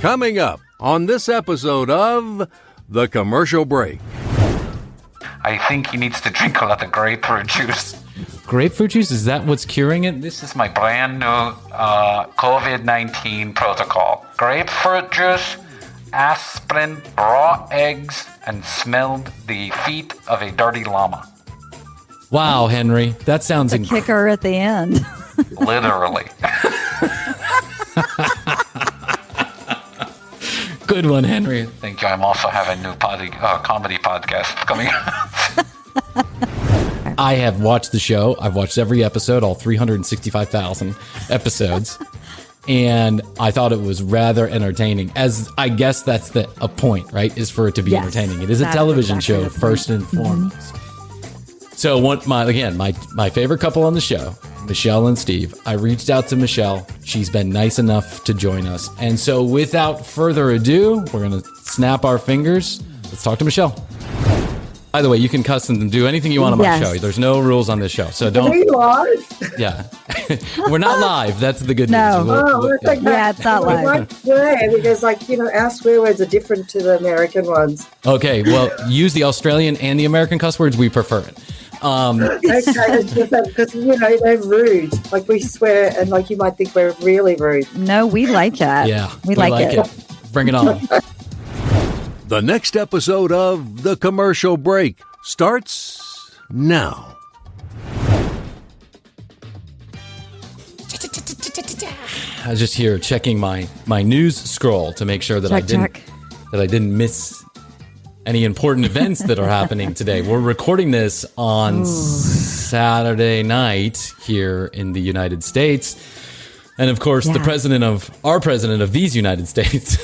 Coming up on this episode of The Commercial Break. I think he needs to drink a lot of grapefruit juice. Grapefruit juice? Is that what's curing it? This is my brand new COVID-19 protocol. Grapefruit juice, aspirin, raw eggs, and smelled the feet of a dirty llama. Wow, Henry. That sounds the kicker at the end. Literally. Good one, Henry. Thank you. I'm also having a new comedy podcast coming out. I have watched the show. I've watched every episode, all 365,000 episodes. And I thought it was rather entertaining. As I guess that's a point, right? Is for it to be entertaining. It is a television show, first and foremost. So my favorite couple on the show, Mishel and Steve. I reached out to Mishel. She's been nice enough to join us. And so without further ado, we're going to snap our fingers. Let's talk to Mishel. By the way, you can cuss and do anything you want on my show. There's no rules on this show. So don't. Are we live? Yeah. We're not live. That's the good news. No. Yeah, it's not live. Like, because our swear words are different to the American ones. Okay. Well, use the Australian and the American cuss words. We prefer it. Okay, because they're rude. Like we swear, and you might think we're really rude. No, we like that. Yeah, we like it. Bring it on. The next episode of The Commercial Break starts now. I was just here checking my news scroll to make sure that I didn't miss any important events that are happening today. We're recording this on Saturday night here in the United States. And of course, our president of these United States,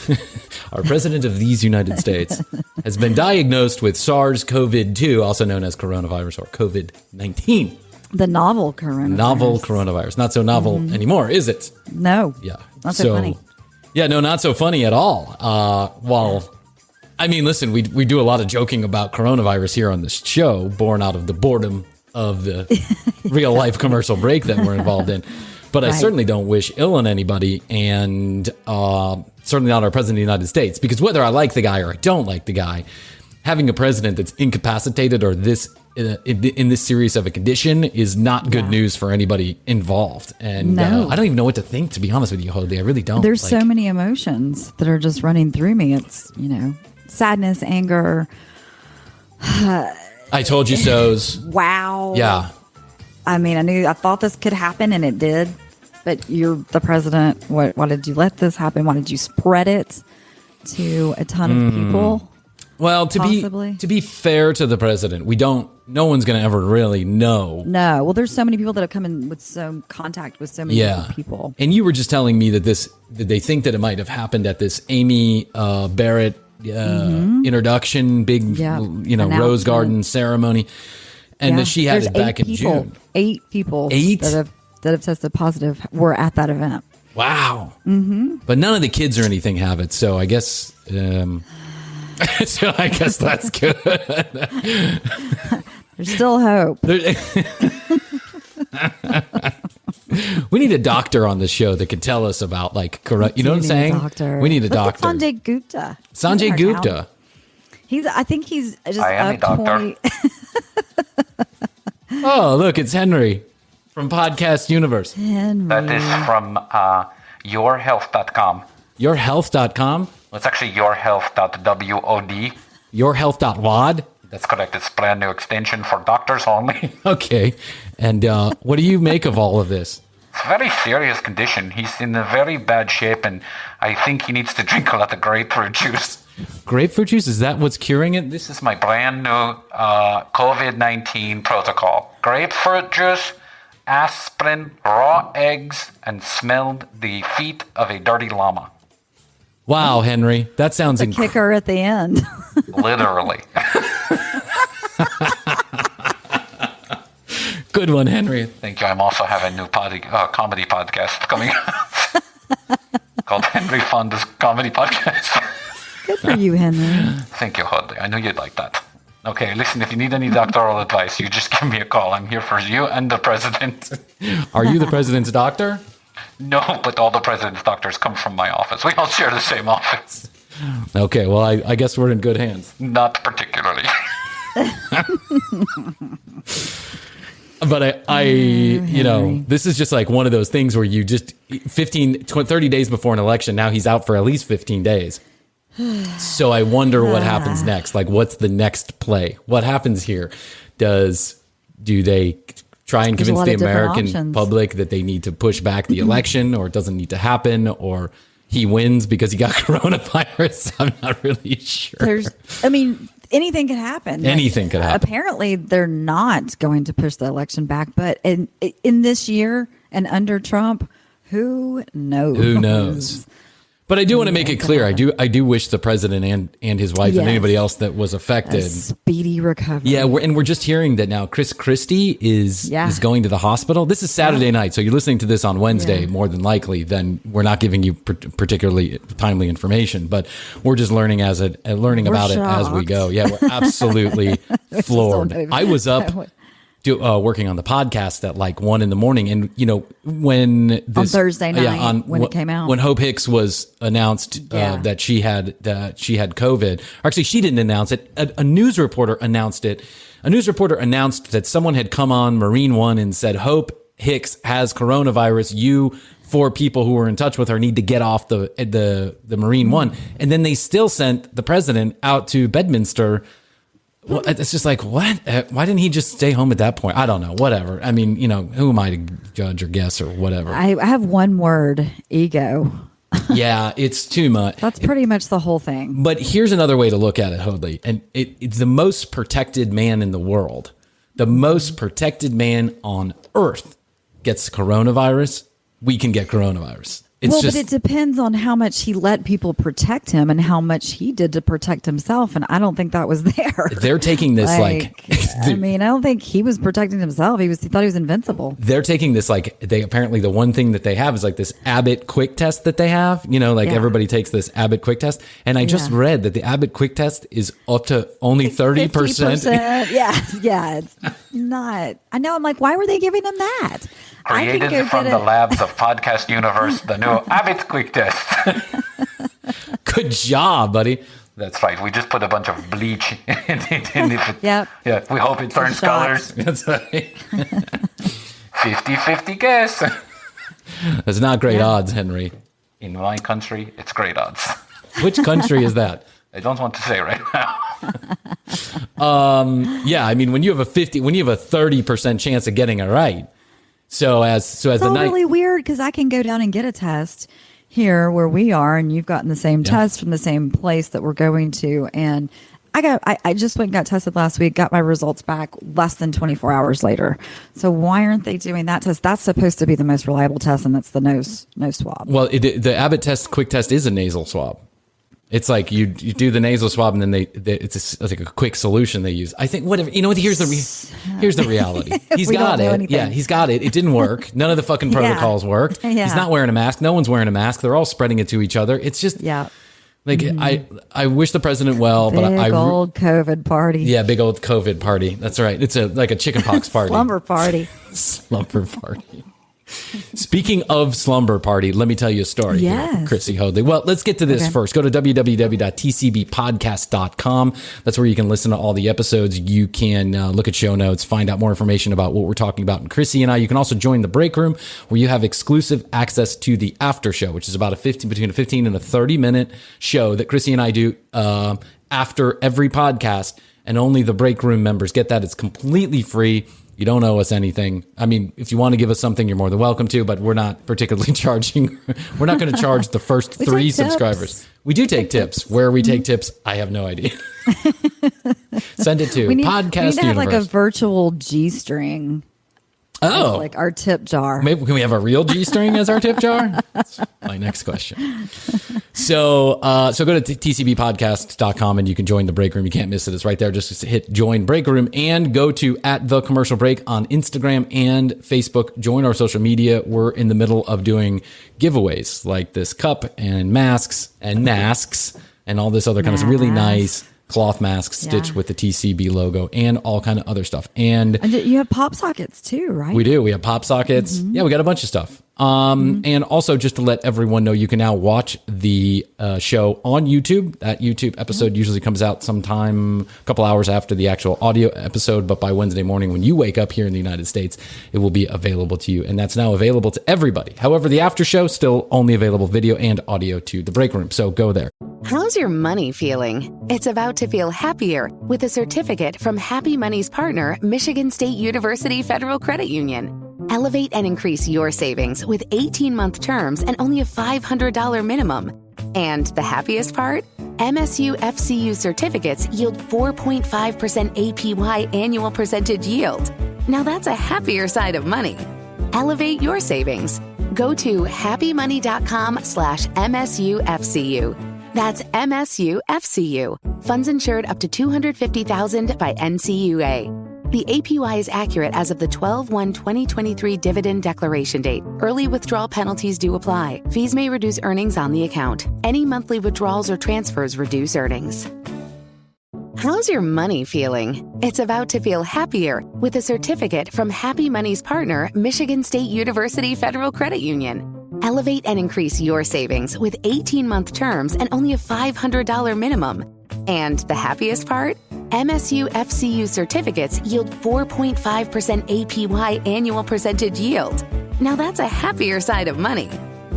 has been diagnosed with SARS-CoV-2, also known as coronavirus or COVID-19. The novel coronavirus. Novel coronavirus. Not so novel anymore, is it? No. Yeah. Not so funny. Yeah, no, not so funny at all. Listen, we do a lot of joking about coronavirus here on this show, born out of the boredom of the real life commercial break that we're involved in. But I certainly don't wish ill on anybody, and certainly not our president of the United States, because whether I like the guy or I don't like the guy, having a president that's incapacitated or in this serious of a condition is not good news for anybody involved. And I don't even know what to think, to be honest with you, Hoadley. I really don't. There's so many emotions that are just running through me. It's, sadness, anger. I told you so's. Wow. Yeah. I thought this could happen, and it did. But you're the president. Why did you let this happen? Why did you spread it to a ton of people? Well, to be fair to the president, no one's going to ever really know. No. Well, there's so many people that have come in with contact with so many different people. And you were just telling me that they think that it might have happened at this Amy Barrett introduction, big, Rose Garden ceremony. And that she had it back in June. 8 people that have tested positive were at that event. Wow. Mm-hmm. But none of the kids or anything have it. So I guess... so I guess that's good. There's still hope. We need a doctor on the show that could tell us about correct. You know what I'm saying? We need a doctor. Sanjay Gupta. Sanjay Gupta. I think he's just I am a doctor. Oh, look, it's Henry from Podcast Universe. Henry. That is from yourhealth.com. Yourhealth.com? Well, it's actually yourhealth.wod. Yourhealth.wad? That's correct. It's a brand new extension for doctors only. Okay. And what do you make of all of this? It's a very serious condition. He's in a very bad shape, and I think he needs to drink a lot of grapefruit juice. Grapefruit juice? Is that what's curing it? This is my brand new COVID-19 protocol. Grapefruit juice, aspirin, raw eggs, and smelled the feet of a dirty llama. Wow, Henry. That sounds the kicker at the end. Literally. Good one, Henry. Thank you. I'm also having a new comedy podcast coming out called Henry Fonda's Comedy Podcast. Good for you, Henry. Thank you, Hoadley. I knew you'd like that. Okay, listen, if you need any doctoral advice, you just give me a call. I'm here for you and the president. Are you the president's doctor? No, but all the president's doctors come from my office. We all share the same office. Okay, well, I guess we're in good hands. Not particularly. But this is just like one of those things where you just 30 days before an election, now he's out for at least 15 days. So I wonder what happens next. Like, what's the next play? What happens here? Do they try and convince the American public that they need to push back the election, or it doesn't need to happen, or he wins because he got coronavirus? I'm not really sure. Anything could happen. Anything could happen. Apparently, they're not going to push the election back. But in this year and under Trump, who knows? Who knows? But I do want to make it clear. I do wish the president and his wife and anybody else that was affected a speedy recovery. Yeah, we're just hearing that now. Krissy is going to the hospital. This is Saturday night, so you're listening to this on Wednesday more than likely. Then we're not giving you particularly timely information, but we're just learning about it as we go. Yeah, we're absolutely floored. I was up working on the podcast at like 1 a.m, and when on Thursday night when it came out, when Hope Hicks was announced that she had COVID. Actually, she didn't announce it. A news reporter announced it. A news reporter announced that someone had come on Marine One and said Hope Hicks has coronavirus. You 4 people who were in touch with her need to get off the Marine One, and then they still sent the president out to Bedminster. Well, it's just like, what? Why didn't he just stay home at that point? I don't know. Whatever. I mean, who am I to judge or guess or whatever? I have one word: ego. Yeah, it's too much. That's pretty much the whole thing. But here's another way to look at it, Hoadley. And it's the most protected man in the world. The most protected man on earth gets coronavirus. We can get coronavirus. But it depends on how much he let people protect him and how much he did to protect himself. And I don't think that was there. They're taking this I don't think he was protecting himself. He thought he was invincible. They're taking this apparently the one thing that they have is like this Abbott quick test that they have. Everybody takes this Abbott quick test. And I just read that the Abbott quick test is up to only 30%. Yeah, it's not. I know. I'm like, why were they giving him that? Created from the labs of Podcast Universe, the new Abbott Quick Test. Good job, buddy. That's right. We just put a bunch of bleach in it. Yep. Yeah. We hope it turns colors. That's right. 50-50 guess. That's not great odds, Henry. In my country, it's great odds. Which country is that? I don't want to say right now. When you have a 30% chance of getting it right. So as the night, really weird because I can go down and get a test here where we are, and you've gotten the same test from the same place that we're going to, and I just went and got tested last week, got my results back less than 24 hours later. So why aren't they doing that test? That's supposed to be the most reliable test, and that's the nose swab. Well, the Abbott quick test is a nasal swab. It's like you do the nasal swab and then it's like a quick solution they use. I think whatever. Here's the reality. He's got it. Anything. Yeah, he's got it. It didn't work. None of the fucking protocols worked. Yeah. He's not wearing a mask. No one's wearing a mask. They're all spreading it to each other. It's just I wish the president well, but big old COVID party. Yeah, big old COVID party. That's right. It's like a chickenpox party. Slumber party. Slumber party. Speaking of slumber party, let me tell you a story. Yes. Krissy Hoadley. Well, let's get to this first. Go to www.tcbpodcast.com. That's where you can listen to all the episodes. You can look at show notes, find out more information about what we're talking about in Krissy and I. You can also join the break room where you have exclusive access to the after show, which is about between a 15 and a 30-minute show that Krissy and I do after every podcast, and only the break room members get that. It's completely free. You don't owe us anything. I mean, if you want to give us something, you're more than welcome to, but we're not particularly charging. We're not going to charge the first 3 subscribers. We do take tips. Where we take tips, I have no idea. Send it to Podcast Universe. We need to have like a virtual G-string. Oh. Like our tip jar. Maybe can we have a real G-string as our tip jar? That's my next question. So go to tcbpodcast.com and you can join the break room. You can't miss it. It's right there. Just hit join break room and go to @thecommercialbreak on Instagram and Facebook. Join our social media. We're in the middle of doing giveaways like this cup and masks and all this other kind of really nice cloth masks stitched with the TCB logo and all kind of other stuff. And you have pop sockets too, right? We do. We have pop sockets. Yeah, we got a bunch of stuff. And also just to let everyone know, you can now watch the show on YouTube. That YouTube episode usually comes out sometime a couple hours after the actual audio episode, but by Wednesday morning when you wake up here in the United States, it will be available to you. And that's now available to everybody. However, the after show still only available video and audio to the break room. So go there. How's your money feeling? It's about to feel happier with a certificate from Happy Money's partner, Michigan State University Federal Credit Union. Elevate and increase your savings with 18-month terms and only a $500 minimum. And the happiest part? MSU FCU certificates yield 4.5% APY annual percentage yield. Now that's a happier side of money. Elevate your savings. Go to happymoney.com/MSUFCU. That's MSUFCU. Funds insured up to $250,000 by NCUA. The APY is accurate as of the 12/1/2023 dividend declaration date. Early withdrawal penalties do apply. Fees may reduce earnings on the account. Any monthly withdrawals or transfers reduce earnings. How's your money feeling? It's about to feel happier with a certificate from Happy Money's partner, Michigan State University Federal Credit Union. Elevate and increase your savings with 18-month terms and only a $500 minimum. And the happiest part? MSU FCU certificates yield 4.5% APY annual percentage yield. Now that's a happier side of money.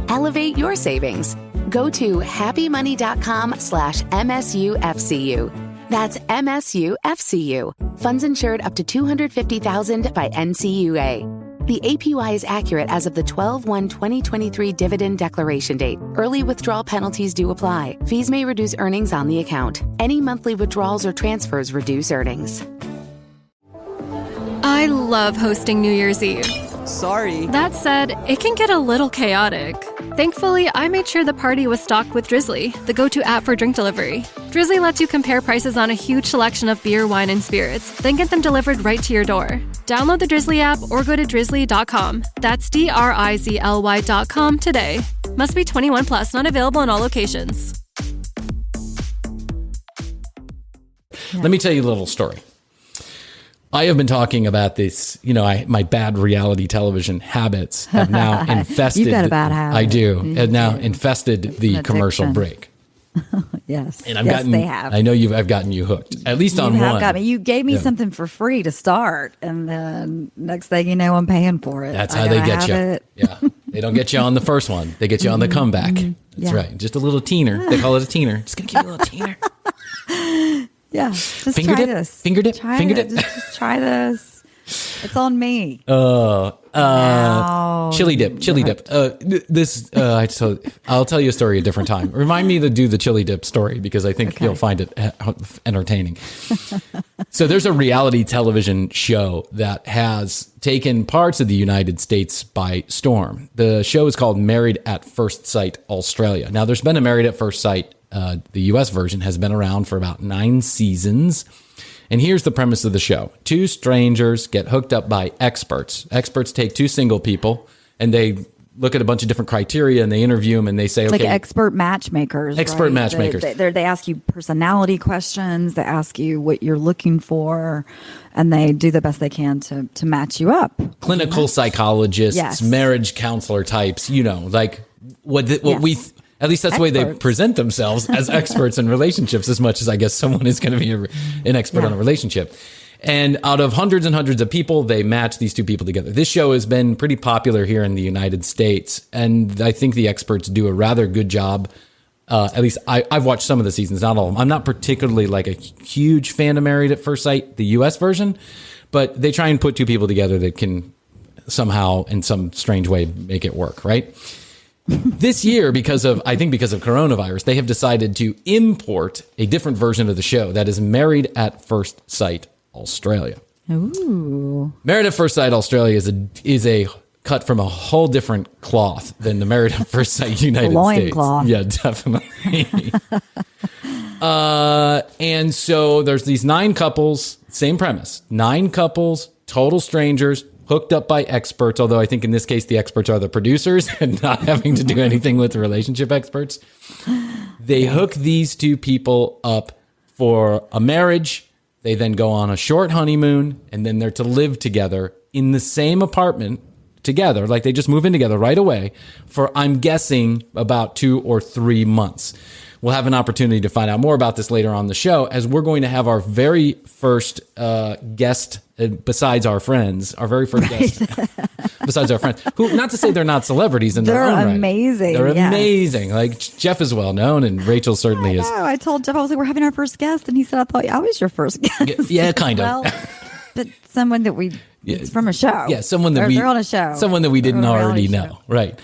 Elevate your savings. Go to happymoney.com/MSUFCU. That's MSUFCU. Funds insured up to $250,000 by NCUA. The APY is accurate as of the 12/1/2023 dividend declaration date. Early withdrawal penalties do apply. Fees may reduce earnings on the account. Any monthly withdrawals or transfers reduce earnings. I love hosting New Year's Eve. Sorry. That said, it can get a little chaotic. Thankfully, I made sure the party was stocked with Drizzly, the go-to app for drink delivery. Drizzly lets you compare prices on a huge selection of beer, wine, and spirits, then get them delivered right to your door. Download the Drizzly app or go to drizzly.com. That's DRIZLY.com today. Must be 21 plus, not available in all locations. Let me tell you a little story. I have been talking about this, my bad reality television habits have now infested. You've got a bad habit. I do. Have now infested the commercial break. Yes. And they have. I know I've gotten you hooked, at least on one. Got me. You gave me something for free to start, and then next thing you know, I'm paying for it. That's how they get you. Yeah. They don't get you on the first one. They get you on the comeback. That's right. Just a little teener. They call it a teener. Just going to give you a little teener. Yeah, just finger try dip, this. Finger dip, try finger it. dip. Just try this. It's on me. Chili dip. I'll tell you a story a different time. Remind me to do the chili dip story because I think you'll find it entertaining. So there's a reality television show that has taken parts of the United States by storm. The show is called Married at First Sight Australia. Now there's been a Married at First Sight. The U.S. version has been around for about 9 seasons. And here's the premise of the show. 2 strangers get hooked up by experts. Experts take 2 single people and they look at a bunch of different criteria and they interview them and they say, it's okay. like expert matchmakers. Expert matchmakers. They ask you personality questions. They ask you what you're looking for. And they do the best they can to match you up. Clinical psychologists, yes. Marriage counselor types, like what we... At least that's the way they present themselves as experts in relationships as much as I guess someone is going to be an expert on a relationship. And out of hundreds and hundreds of people, they match these 2 people together. This show has been pretty popular here in the United States. And I think the experts do a rather good job. At least I've watched some of the seasons, not all of them. I'm not particularly like a huge fan of Married at First Sight, the U.S. version, but they try and put 2 people together that can somehow in some strange way make it work, right? This year, because of coronavirus, they have decided to import a different version of the show that is Married at First Sight Australia. Ooh. Married at First Sight Australia is a cut from a whole different cloth than the Married at First Sight United States. Cloth. Yeah, definitely. And so there's these 9 couples, same premise, 9 couples, total strangers, hooked up by experts, although I think in this case the experts are the producers and not having to do anything with the relationship experts. They hook these 2 people up for a marriage. They then go on a short honeymoon, and then they're to live together in the same apartment together. Like they just move in together right away for, I'm guessing, about 2 or 3 months. We'll have an opportunity to find out more about this later on the show, as we're going to have our very first guest besides our friends, our very first guest besides our friends, who, not to say they're not celebrities in their own right. They're amazing. They're amazing. Like Jeff is well known, and Rachel certainly is. I told Jeff, I was like, we're having our first guest. And he said, I thought I was your first guest. Yeah, kind of. Well, but someone that it's from a show. Yeah, someone that they're on a show. Someone that we didn't already know. Right.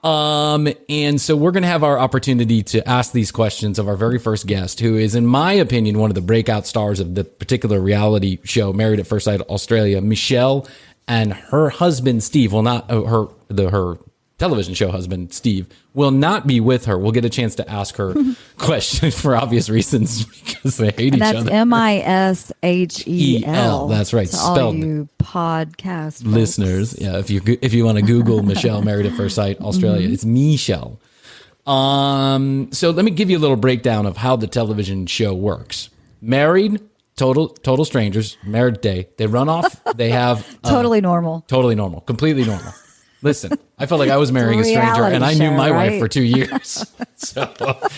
And so we're going to have our opportunity to ask these questions of our very first guest, who is, in my opinion, one of the breakout stars of the particular reality show, Married at First Sight Australia. Mishel and her husband, Steve, will not, her television show husband, Steve, will not be with her. We'll get a chance to ask her questions for obvious reasons, because they hate each other. That's Mishel. That's right. To Spelled. all you podcast listeners. folks. Yeah. If you want to Google Mishel Married at First Sight Australia, it's Mishel. So let me give you a little breakdown of how the television show works. Married, total strangers, married day. They run off. They have totally normal, completely normal. Listen, I felt like I was marrying a stranger, and I knew my wife for 2 years. So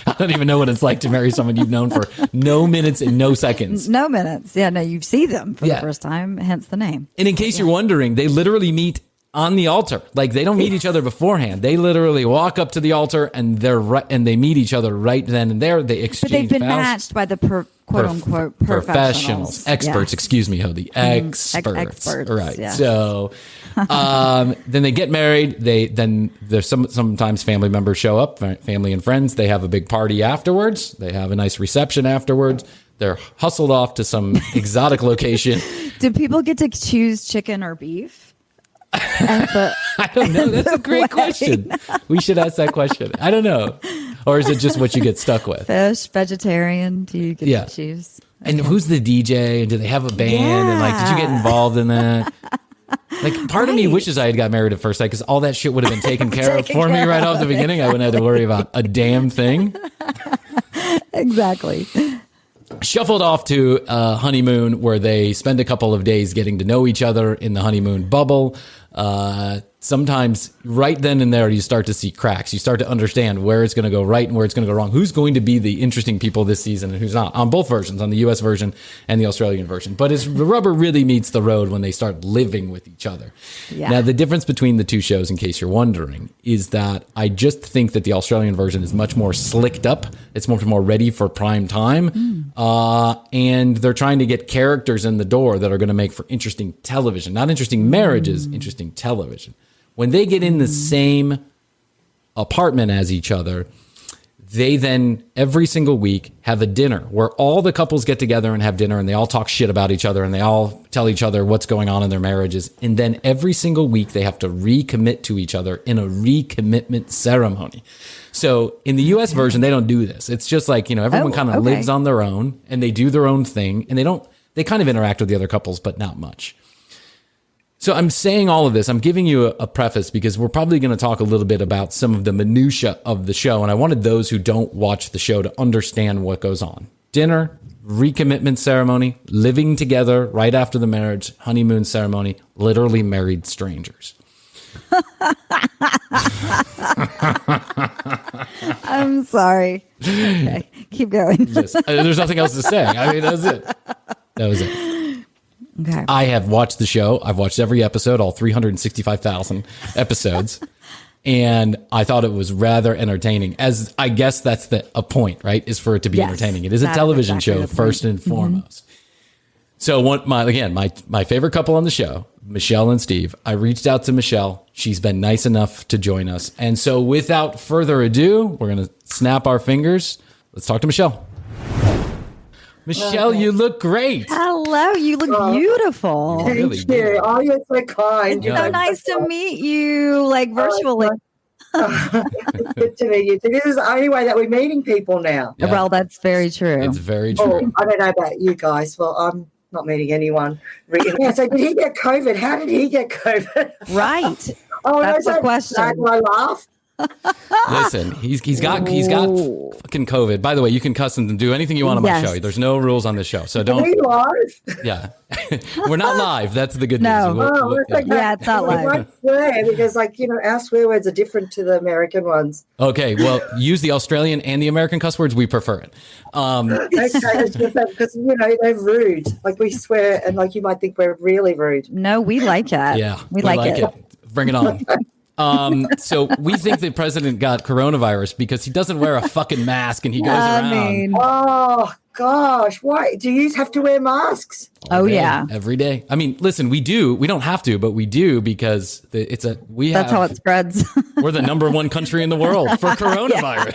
I don't even know what it's like to marry someone you've known for no minutes and no seconds. No minutes. Yeah, no, you see them for the first time, hence the name. And in case you're wondering, they literally meet on the altar. Like, they don't meet each other beforehand. They literally walk up to the altar, and they meet each other right then and there. They exchange But they've been vows. matched by the quote unquote professionals. Experts, excuse me, Hoadley. Experts. Right. Yes. So then they get married. There's sometimes family members show up, family and friends. They have a big party afterwards. They have a nice reception afterwards. They're hustled off to some exotic location. Do people get to choose chicken or beef? I don't know. That's a great question. We should ask that question. I don't know. Or is it just what you get stuck with? Fish, vegetarian? Do you get to choose? And who's the DJ? And do they have a band? And like, did you get involved in that? Like, part of me wishes I had got Married at First Sight, because all that shit would have been taken care of for me right off the beginning. I wouldn't have to worry about a damn thing. Exactly. Shuffled off to a honeymoon where they spend a couple of days getting to know each other in the honeymoon bubble. Sometimes right then and there, you start to see cracks. You start to understand where it's going to go right and where it's going to go wrong. Who's going to be the interesting people this season and who's not, on both versions, on the US version and the Australian version. But the rubber really meets the road when they start living with each other. Yeah. Now, the difference between the two shows, in case you're wondering, is that I just think that the Australian version is much more slicked up. It's much more ready for prime time. And they're trying to get characters in the door that are going to make for interesting television. Not interesting marriages, interesting television. When they get in the same apartment as each other, they then every single week have a dinner where all the couples get together and have dinner, and they all talk shit about each other, and they all tell each other what's going on in their marriages. And then every single week they have to recommit to each other in a recommitment ceremony. So in the US version, they don't do this. It's just like, everyone kind of lives on their own, and they do their own thing, and they kind of interact with the other couples, but not much. So I'm saying all of this, I'm giving you a preface, because we're probably going to talk a little bit about some of the minutia of the show. And I wanted those who don't watch the show to understand what goes on. Dinner, recommitment ceremony, living together right after the marriage, honeymoon ceremony, literally married strangers. I'm sorry. Okay, keep going. There's nothing else to say. I mean, that was it. Okay. I have watched the show. I've watched every episode, all 365,000 episodes. And I thought it was rather entertaining, as I guess that's a point, right? Is for it to be entertaining. It is a television show first and foremost. So my favorite couple on the show, Mishel and Steve, I reached out to Mishel. She's been nice enough to join us. And so without further ado, we're going to snap our fingers. Let's talk to Mishel. Mishel, you look great. Hello, you look beautiful. Thank really you. do. Oh, you're so kind. It's so nice to meet you, like virtually. It's good to meet you. This is the only way that we're meeting people now. Yeah. Well, that's very true. It's very true. Oh, I don't know about you guys. Well, I'm not meeting anyone. Yeah, so did he get COVID? How did he get COVID? Right. Oh, That's no, the question. Do I laugh? Listen, he's got fucking COVID. By the way, you can cuss and do anything you want on my show. There's no rules on this show, so don't. Are we live? Yeah, we're not live. That's the good news. No. Yeah, it's not we live. won't swear because, our swear words are different to the American ones. Okay, well, use the Australian and the American cuss words. We prefer it. Okay, because they're rude. Like we swear, and you might think we're really rude. No, we like it. Yeah, we like it. Bring it on. So we think the president got coronavirus because he doesn't wear a fucking mask and he goes around. Oh gosh, why do you have to wear masks? Every day. I mean, listen, we do. We don't have to, but we do because that's how it spreads. We're the number one country in the world for coronavirus.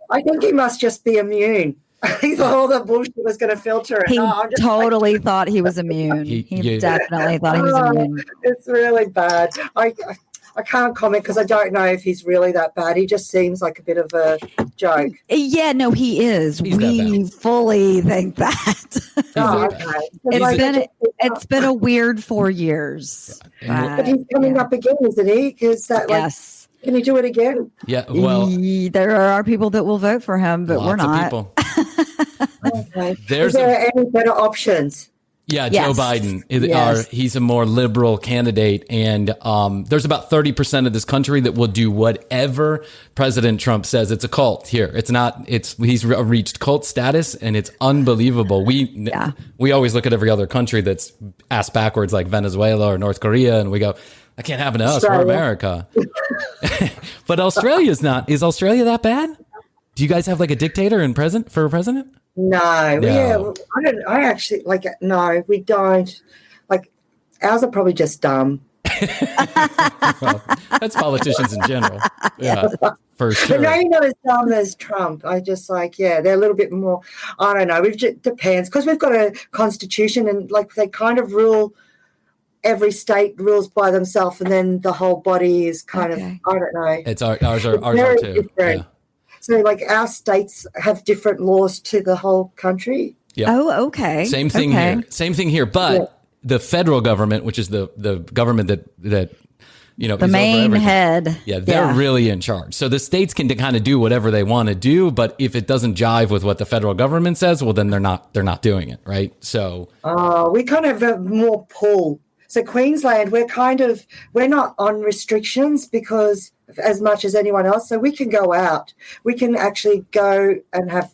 I think he must just be immune. He thought all the bullshit was going to filter it. He totally thought he was immune. He definitely thought he was immune. It's really bad. I can't comment because I don't know if he's really that bad. He just seems like a bit of a joke. Yeah, no, he is. We fully think that. Okay. It's been a weird 4 years. But he's coming up again, isn't he? Because yes. Can he do it again? Yeah, well, there are people that will vote for him, but we're not. Okay. Is there any better options? Yeah, Joe Biden. He's a more liberal candidate, and there's about 30% of this country that will do whatever President Trump says. It's a cult here. He's reached cult status, and it's unbelievable. We always look at every other country that's ass backwards, like Venezuela or North Korea, and we go, that can't happen to us. We're America. But Australia's not. Is Australia that bad? Do you guys have like a dictator for a president? No. I actually no, we don't. Ours are probably just dumb. Well, that's politicians in general. Yeah, for sure. But maybe not as dumb as Trump. I just they're a little bit more, I don't know. It depends because we've got a constitution and they kind of rule, every state rules by themselves and then the whole body is kind of, I don't know. It's ours are too. Yeah. So our states have different laws to the whole country. Yep. Oh, okay. Same thing here. But the federal government, which is the government that the main head. Yeah, they're really in charge. So the states can kind of do whatever they want to do, but if it doesn't jive with what the federal government says, well, then they're not doing it, right? So we kind of have more pull. So Queensland, we're not on restrictions because as much as anyone else, so we can go out. We can actually go and have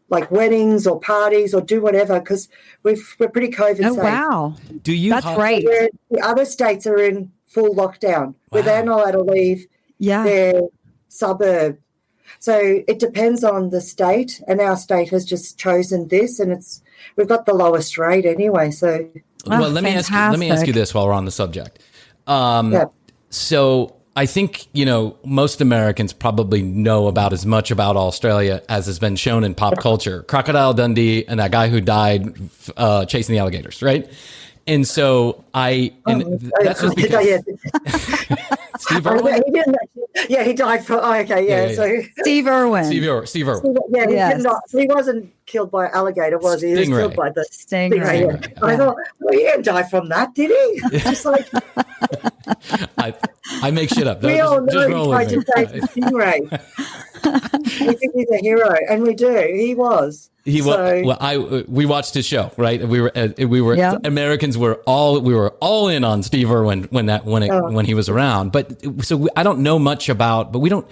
weddings or parties or do whatever because we're pretty COVID safe. Oh wow! That's great. The other states are in full lockdown where they're not allowed to leave their suburb. So it depends on the state, and our state has just chosen this, and we've got the lowest rate anyway. So let me ask you this while we're on the subject. So I think, most Americans probably know about as much about Australia as has been shown in pop culture. Crocodile Dundee and that guy who died chasing the alligators, right? And so that's just because Steve Irwin? He died for. Oh, okay, yeah. So Steve Irwin. Steve Irwin. He wasn't killed by an alligator, was he? He was killed by the stingray. Yeah. I thought, he didn't die from that, did he? Just I make shit up. We all know he tried to save the stingray. We think he's a hero, and we do. He was. We watched his show, right? We were Americans were all in on Steve Irwin when he was around. But I don't know much about, but we don't.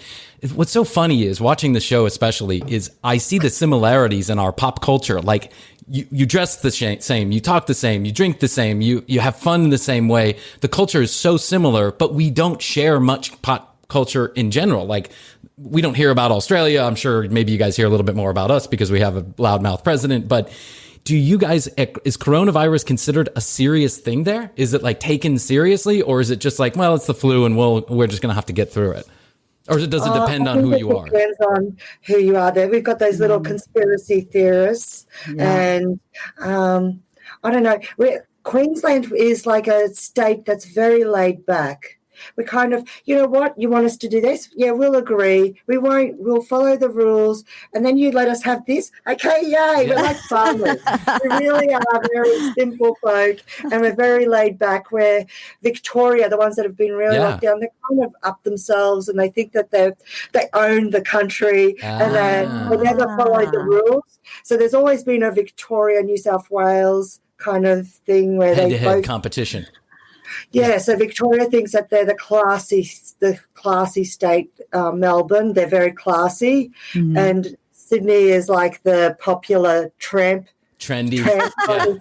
What's so funny is watching the show, especially, is I see the similarities in our pop culture. Like you dress the same, you talk the same, you drink the same, you have fun in the same way. The culture is so similar, but we don't share much pop culture in general. Like we don't hear about Australia. I'm sure maybe you guys hear a little bit more about us because we have a loudmouth president. But do you guys, is coronavirus considered a serious thing there? Is it taken seriously, or is it just it's the flu and we're just going to have to get through it? Or does it depend on who you are? It depends on who you are there. We've got those little conspiracy theorists. And I don't know. Queensland is like a state that's very laid back. we're kind of, you know what, you want us to do this? Yeah, we'll agree. We'll follow the rules. And then you let us have this? Okay, yay. We're like farmers. We really are very simple folk, and we're very laid back. We're Victoria, the ones that have been really locked down, they're kind of up themselves, and they think that they own the country, and they never follow the rules. So there's always been a Victoria, New South Wales kind of thing where head-to-head competition. Yeah, so Victoria thinks that they're the classy state. Melbourne, they're very classy, and Sydney is like the popular trendy. And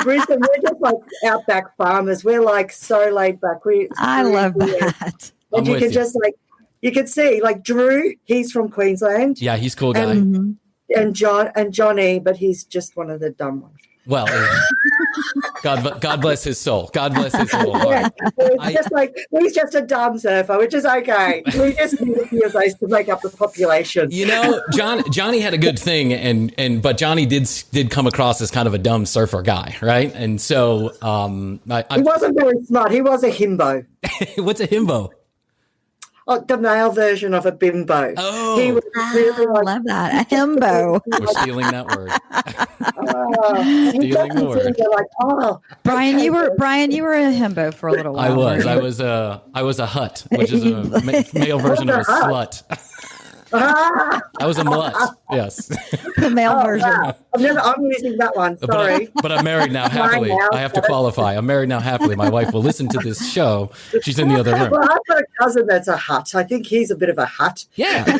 Brisbane, we're just like outback farmers. We're like so laid back. I love that. And you can see like Drew, he's from Queensland. Yeah, he's a cool guy. And Johnny, but he's just one of the dumb ones. Well, God bless his soul. God bless his soul. Yeah, he's just a dumb surfer, which is okay. We just need a few of those to make up the population. You know, Johnny had a good thing, but Johnny did come across as kind of a dumb surfer guy, right? And so he wasn't very smart. He was a himbo. What's a himbo? Oh, the male version of a bimbo. Oh, he was really I love that. A himbo. We're stealing that word. Stealing the word. Brian, you were a himbo for a little while. I was a hut, which is a male version of a slut. I was a mutt. Yes, the male version. Wow. I'm using that one. Sorry, but I'm married now happily. I have to qualify. I'm married now happily. My wife will listen to this show. She's in the other room. Well, I've got a cousin that's a hut. I think he's a bit of a hut. Yeah,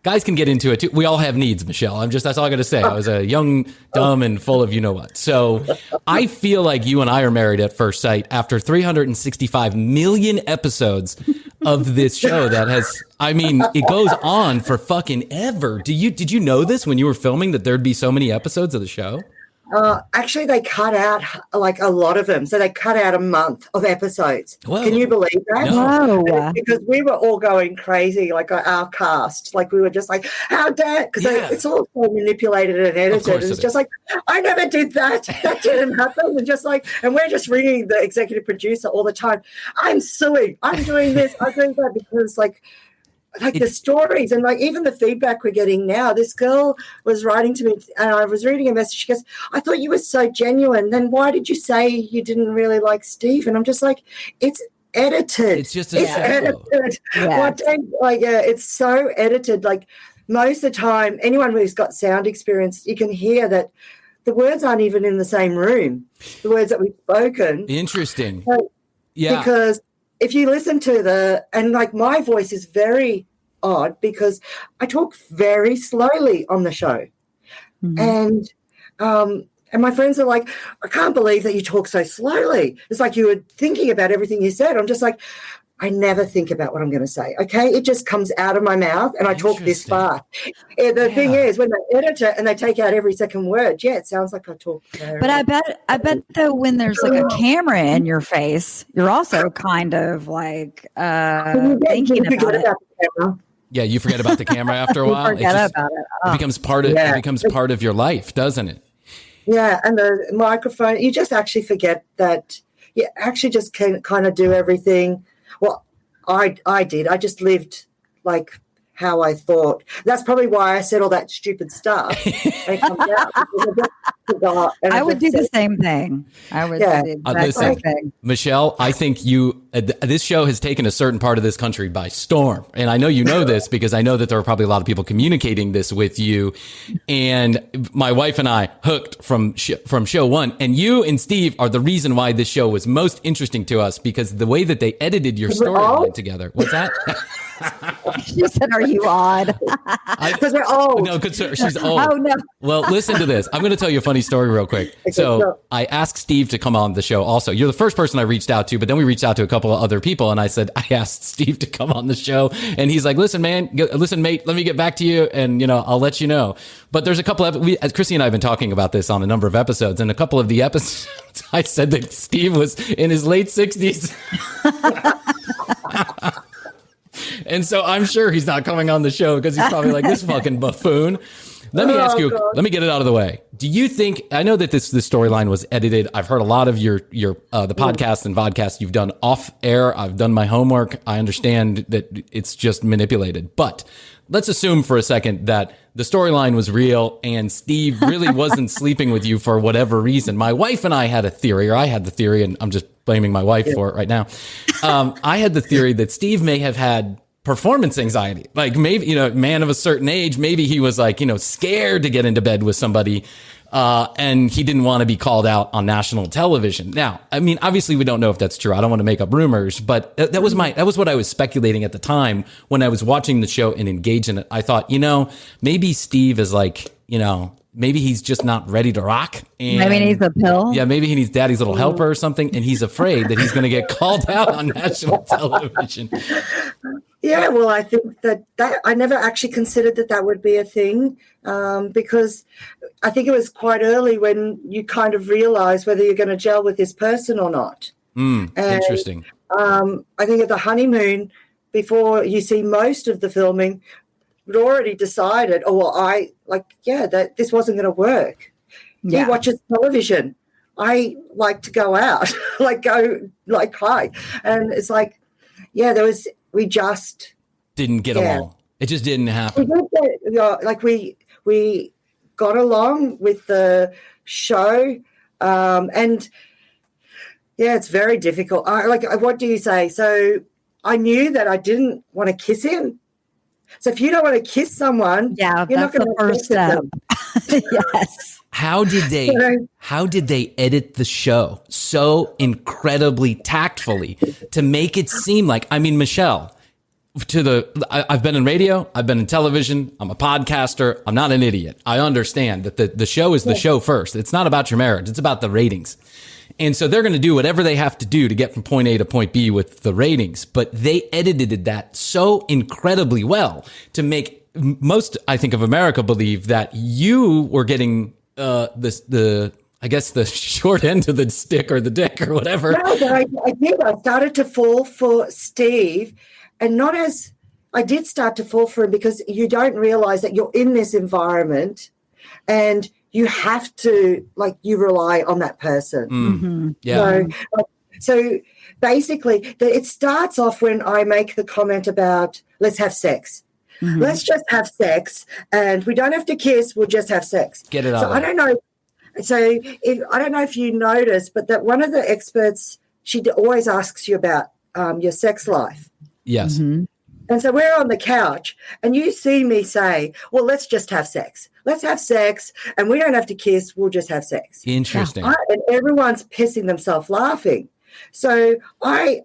guys can get into it too. We all have needs, Mishel. That's all I got to say. I was a young, dumb, and full of you know what. So I feel like you and I are married at first sight after 365 million episodes of this show that has. I mean, it goes on for fucking ever. Did you know this when you were filming that there'd be so many episodes of the show? Actually, they cut out like a lot of them. So they cut out a month of episodes. Whoa. Can you believe that? No. Because we were all going crazy, like our cast. Like we were just like, how dare? Because it's all so manipulated and edited. And it's just like, I never did that. That didn't happen. And we're just ringing the executive producer all the time. I'm suing. I'm doing this. I'm doing that because like the stories and like even the feedback we're getting now. This girl was writing to me and I was reading a message. She goes, I thought you were so genuine. Then why did you say you didn't really like Steve? And I'm just like, it's edited. It's edited. Yeah. It's so edited. Like most of the time, anyone who's got sound experience, you can hear that the words aren't even in the same room. The words that we've spoken. Interesting. Because if you listen to my voice is very odd because I talk very slowly on the show. Mm-hmm. And my friends are like, I can't believe that you talk so slowly. It's like you were thinking about everything you said. I'm just like, I never think about what I'm going to say, okay? It just comes out of my mouth and I talk this far. The thing is, when they edit it and they take out every second word, it sounds like I talk. But I bet though when there's like a camera in your face, you're also kind of like thinking about it. The camera. Yeah, you forget about the camera after a while. About it. It becomes part of your life, doesn't it? Yeah, and the microphone, you just actually forget that you actually just can kind of do everything. Well, I did. I just lived like how I thought. That's probably why I said all that stupid stuff. It comes out I would do the same thing. I would do the same thing. Mishel, I think this show has taken a certain part of this country by storm. And I know you know this because I know that there are probably a lot of people communicating this with you. And my wife and I hooked from show one. And you and Steve are the reason why this show was most interesting to us because the way that they edited your storyline together. What's that? She said, "Are you odd?" Because we're old. No, because she's old. Oh no. Well, listen to this. I'm going to tell you a funny story real quick. So I asked Steve to come on the show. Also, you're the first person I reached out to, but then we reached out to a couple of other people, and I asked Steve to come on the show, and he's like, "Listen, mate, let me get back to you, and I'll let you know." But there's a couple of Krissy and I have been talking about this on a number of episodes, and a couple of the episodes I said that Steve was in his late 60s. And so I'm sure he's not coming on the show because he's probably like, this fucking buffoon. Let me ask you, let me get it out of the way. Do you think, I know that this storyline was edited. I've heard a lot of your the podcast and vodcast you've done off air. I've done my homework. I understand that it's just manipulated, but let's assume for a second that the storyline was real and Steve really wasn't sleeping with you for whatever reason. My wife and I had a theory, or I had the theory, and I'm just blaming my wife for it right now. I had the theory that Steve may have had performance anxiety. Like maybe, man of a certain age, maybe he was like, scared to get into bed with somebody. And he didn't want to be called out on national television. Now, I mean, obviously we don't know if that's true. I don't want to make up rumors, but that was what I was speculating at the time when I was watching the show and engaged in it. I thought, maybe Steve is like, maybe he's just not ready to rock. And maybe he needs a pill. Yeah, maybe he needs daddy's little helper or something. And he's afraid that he's going to get called out on national television. Yeah, well, I think that I never actually considered that would be a thing because I think it was quite early when you kind of realize whether you're going to gel with this person or not. Interesting. I think at the honeymoon, before you see most of the filming, we'd already decided, that this wasn't going to work. Yeah. He watches television. I like to go out, hi. And it's like, we just didn't get along. It just didn't happen. We got along with the show, and it's very difficult. What do you say? So I knew that I didn't want to kiss him. So if you don't want to kiss someone, you're not going to first step. Yes. How did they edit the show so incredibly tactfully to make it seem like, I mean, Mishel, I've been in radio, I've been in television, I'm a podcaster, I'm not an idiot. I understand that the show is the show first. It's not about your marriage, it's about the ratings. And so they're going to do whatever they have to do to get from point A to point B with the ratings. But they edited that so incredibly well to make most, I think, of America believe that you were getting the short end of the stick or the dick or whatever. No, but I did. I started to fall for Steve, and I did start to fall for him because you don't realize that you're in this environment and you have to, you rely on that person. Mm-hmm. Yeah. So basically, it starts off when I make the comment about let's have sex. Mm-hmm. Let's just have sex, and we don't have to kiss. We'll just have sex. Get it out. So I don't know. So I don't know if you noticed, but that one of the experts, she always asks you about your sex life. Yes. Mm-hmm. And so we're on the couch, and you see me say, well, let's just have sex. Let's have sex, and we don't have to kiss. We'll just have sex. Interesting. And everyone's pissing themselves laughing. So I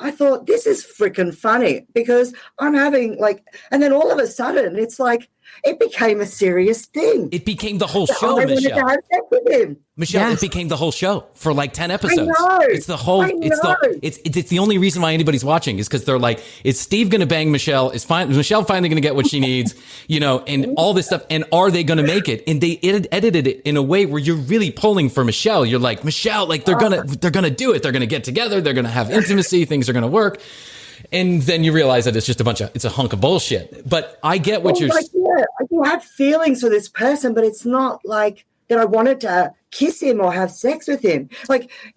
thought, this is freaking funny because I'm having and then all of a sudden it's like it became a serious thing. It became the whole show, I wanted to have sex with him. Mishel, it became the whole show for 10 episodes. I know. It's the whole. It's the only reason why anybody's watching is because they're like, is Steve going to bang Mishel? Is Mishel finally going to get what she needs? And all this stuff. And are they going to make it? And they edited it in a way where you're really pulling for Mishel. You're like, Mishel, they're gonna do it. They're gonna get together. They're gonna have intimacy. Things are gonna work. And then you realize that it's a hunk of bullshit. But I get what you're saying. I do have feelings for this person, but it's not like that I wanted to kiss him or have sex with him.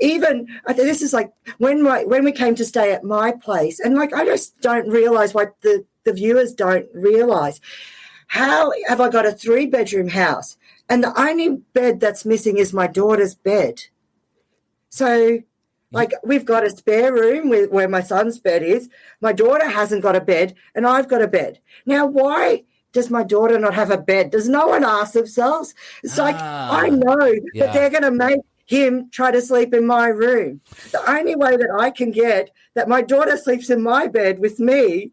This is when we came to stay at my place, and I just don't realize why the viewers don't realize. How have I got a 3-bedroom house and the only bed that's missing is my daughter's bed? So we've got a spare room where my son's bed is. My daughter hasn't got a bed, and I've got a bed. Now, why does my daughter not have a bed? Does no one ask themselves? It's I know that they're going to make him try to sleep in my room. The only way that I can get that my daughter sleeps in my bed with me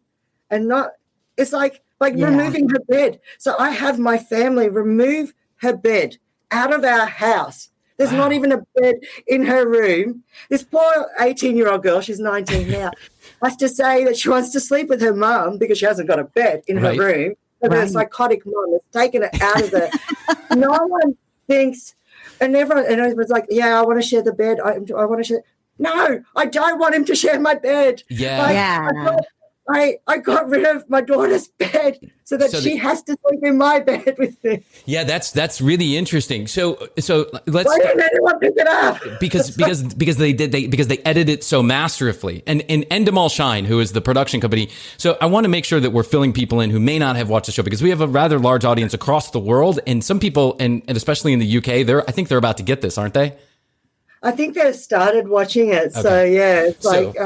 and not, it's removing her bed. So I have my family remove her bed out of our house. There's not even a bed in her room. This poor 18-year-old girl, she's 19 now, has to say that she wants to sleep with her mum because she hasn't got a bed in her room. But a psychotic mum has taken it out of her. No one thinks, and everyone's like, yeah, I want to share the bed. I want to share. No, I don't want him to share my bed. Yeah. I got rid of my daughter's bed so that she has to sleep in my bed with me. Yeah, that's really interesting. So let's. Why didn't anyone pick it up? because they edit it so masterfully. And Endemol Shine, who is the production company. So I want to make sure that we're filling people in who may not have watched the show, because we have a rather large audience across the world, and some people, and especially in the UK, I think they're about to get this, aren't they? I think they started watching it. Okay. So yeah, it's like.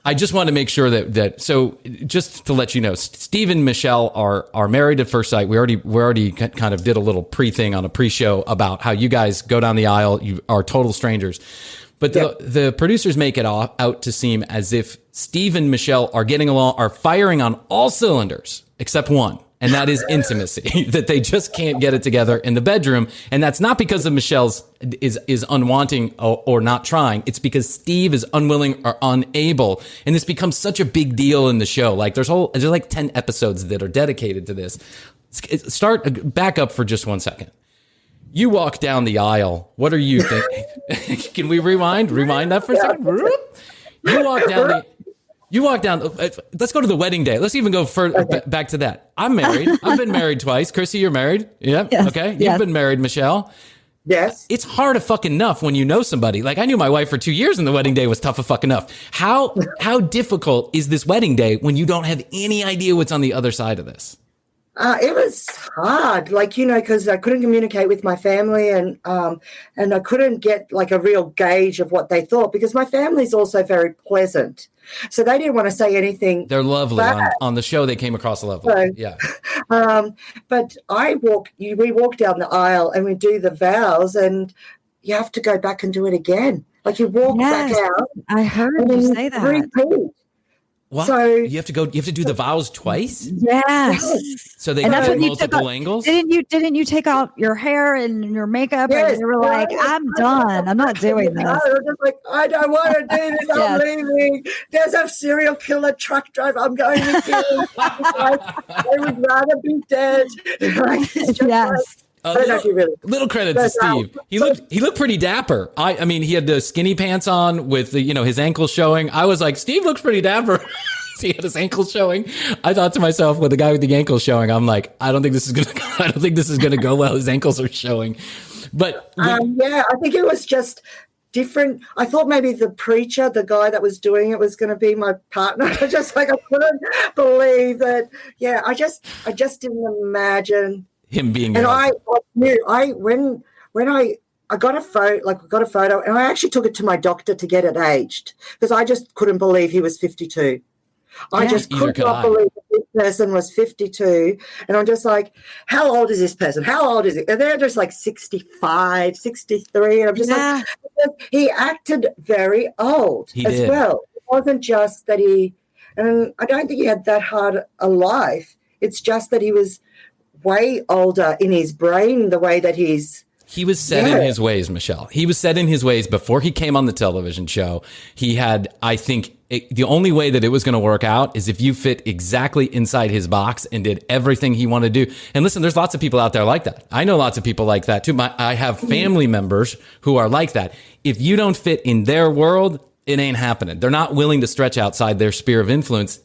I just want to make sure that so just to let you know, Steve and Mishel are married at first sight. We already kind of did a little pre-thing on a pre-show about how you guys go down the aisle. You are total strangers. But the producers make it out to seem as if Steve and Mishel are getting along, are firing on all cylinders except one. And that is intimacy, that they just can't get it together in the bedroom. And that's not because of Michelle's is unwanting or not trying. It's because Steve is unwilling or unable. And this becomes such a big deal in the show. Like there's like 10 episodes that are dedicated to this. Back up for just 1 second. You walk down the aisle. What are you thinking? Can we rewind that for a second? You walk down. Let's go to the wedding day. Let's even go back to that. I'm married. I've been married twice. Krissy, you're married. Yeah. Yes. Okay. You've been married, Mishel. Yes. It's hard as fucking enough when you know somebody. Like I knew my wife for 2 years, and the wedding day was tough as fucking enough. How difficult is this wedding day when you don't have any idea what's on the other side of this? It was hard, because I couldn't communicate with my family, and I couldn't get like a real gauge of what they thought, because my family's also very pleasant, so they didn't want to say anything. They're lovely on the show. They came across lovely. So, yeah. But we walk down the aisle and we do the vows, and you have to go back and do it again. Like you walk back out. I heard you say that. Repeat. What? So you have to do the vows twice? Yes. So they got multiple angles? Didn't you take out your hair and your makeup and you were like, I'm done. I'm not doing this. I was just like, I don't want to do this. I'm leaving. There's a serial killer truck driver. I'm going to kill. I would rather be dead. Yes. Little credit to Steve. He looked pretty dapper. I mean, he had the skinny pants on with his ankles showing. I was like, Steve looks pretty dapper. He had his ankles showing. I thought to myself, with the guy with the ankles showing, I'm like, I don't think this is gonna go well. His ankles are showing. But I think it was just different. I thought maybe the preacher, the guy that was doing it, was going to be my partner. I couldn't believe that. Yeah, I just didn't imagine him being. And I knew when I got a photo, and I actually took it to my doctor to get it aged, because I just couldn't believe he was 52. I just could not believe that this person was 52. And I'm just like, how old is this person? How old is it? And they're just like 65, 63. And I'm just like, he acted very old well. It wasn't just that and I don't think he had that hard a life. It's just that he was way older in his brain, the way that he was set in his ways, Mishel. He was set in his ways before he came on the television show. He had, I think, the only way that it was going to work out is if you fit exactly inside his box and did everything he wanted to do. And listen, there's lots of people out there like that. I know lots of people like that too. I have family members who are like that. If you don't fit in their world, it ain't happening. They're not willing to stretch outside their sphere of influence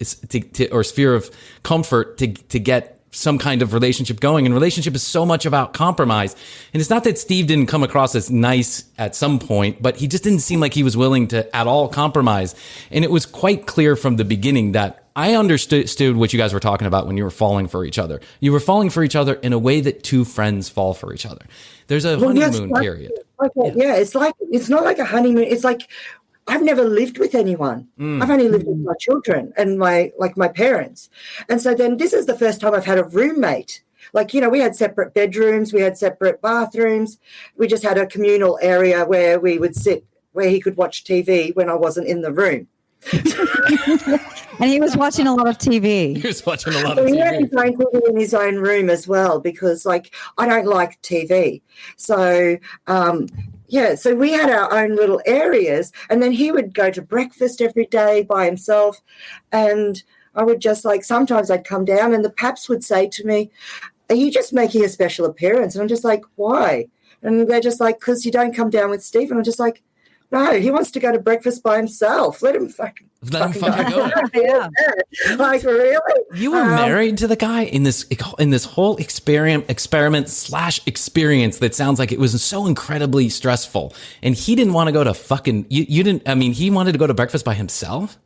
or sphere of comfort to get some kind of relationship going. And relationship is so much about compromise. And it's not that Steve didn't come across as nice at some point, but he just didn't seem like he was willing to at all compromise. And it was quite clear from the beginning that I understood what you guys were talking about when you were falling for each other. You were falling for each other in a way that two friends fall for each other. There's a honeymoon period. It's not like a honeymoon. It's like, I've never lived with anyone. I've only lived with my children and my parents. And so then this is the first time I've had a roommate. We had separate bedrooms, we had separate bathrooms. We just had a communal area where we would sit, where he could watch TV when I wasn't in the room. And he was watching a lot of TV. He was watching a lot of TV. He had his own TV in his own room as well, because I don't like TV. So, so we had our own little areas, and then he would go to breakfast every day by himself, and I would just sometimes I'd come down and the paps would say to me, are you just making a special appearance? And I'm just like, why? And they're just like, because you don't come down with Steve. And I'm just like, No, he wants to go to breakfast by himself. Let him fucking Let him fucking go. Yeah. Like, really? You were married to the guy in this whole experiment / experience that sounds like it was so incredibly stressful. And he didn't want to go to fucking, you didn't, I mean, he wanted to go to breakfast by himself?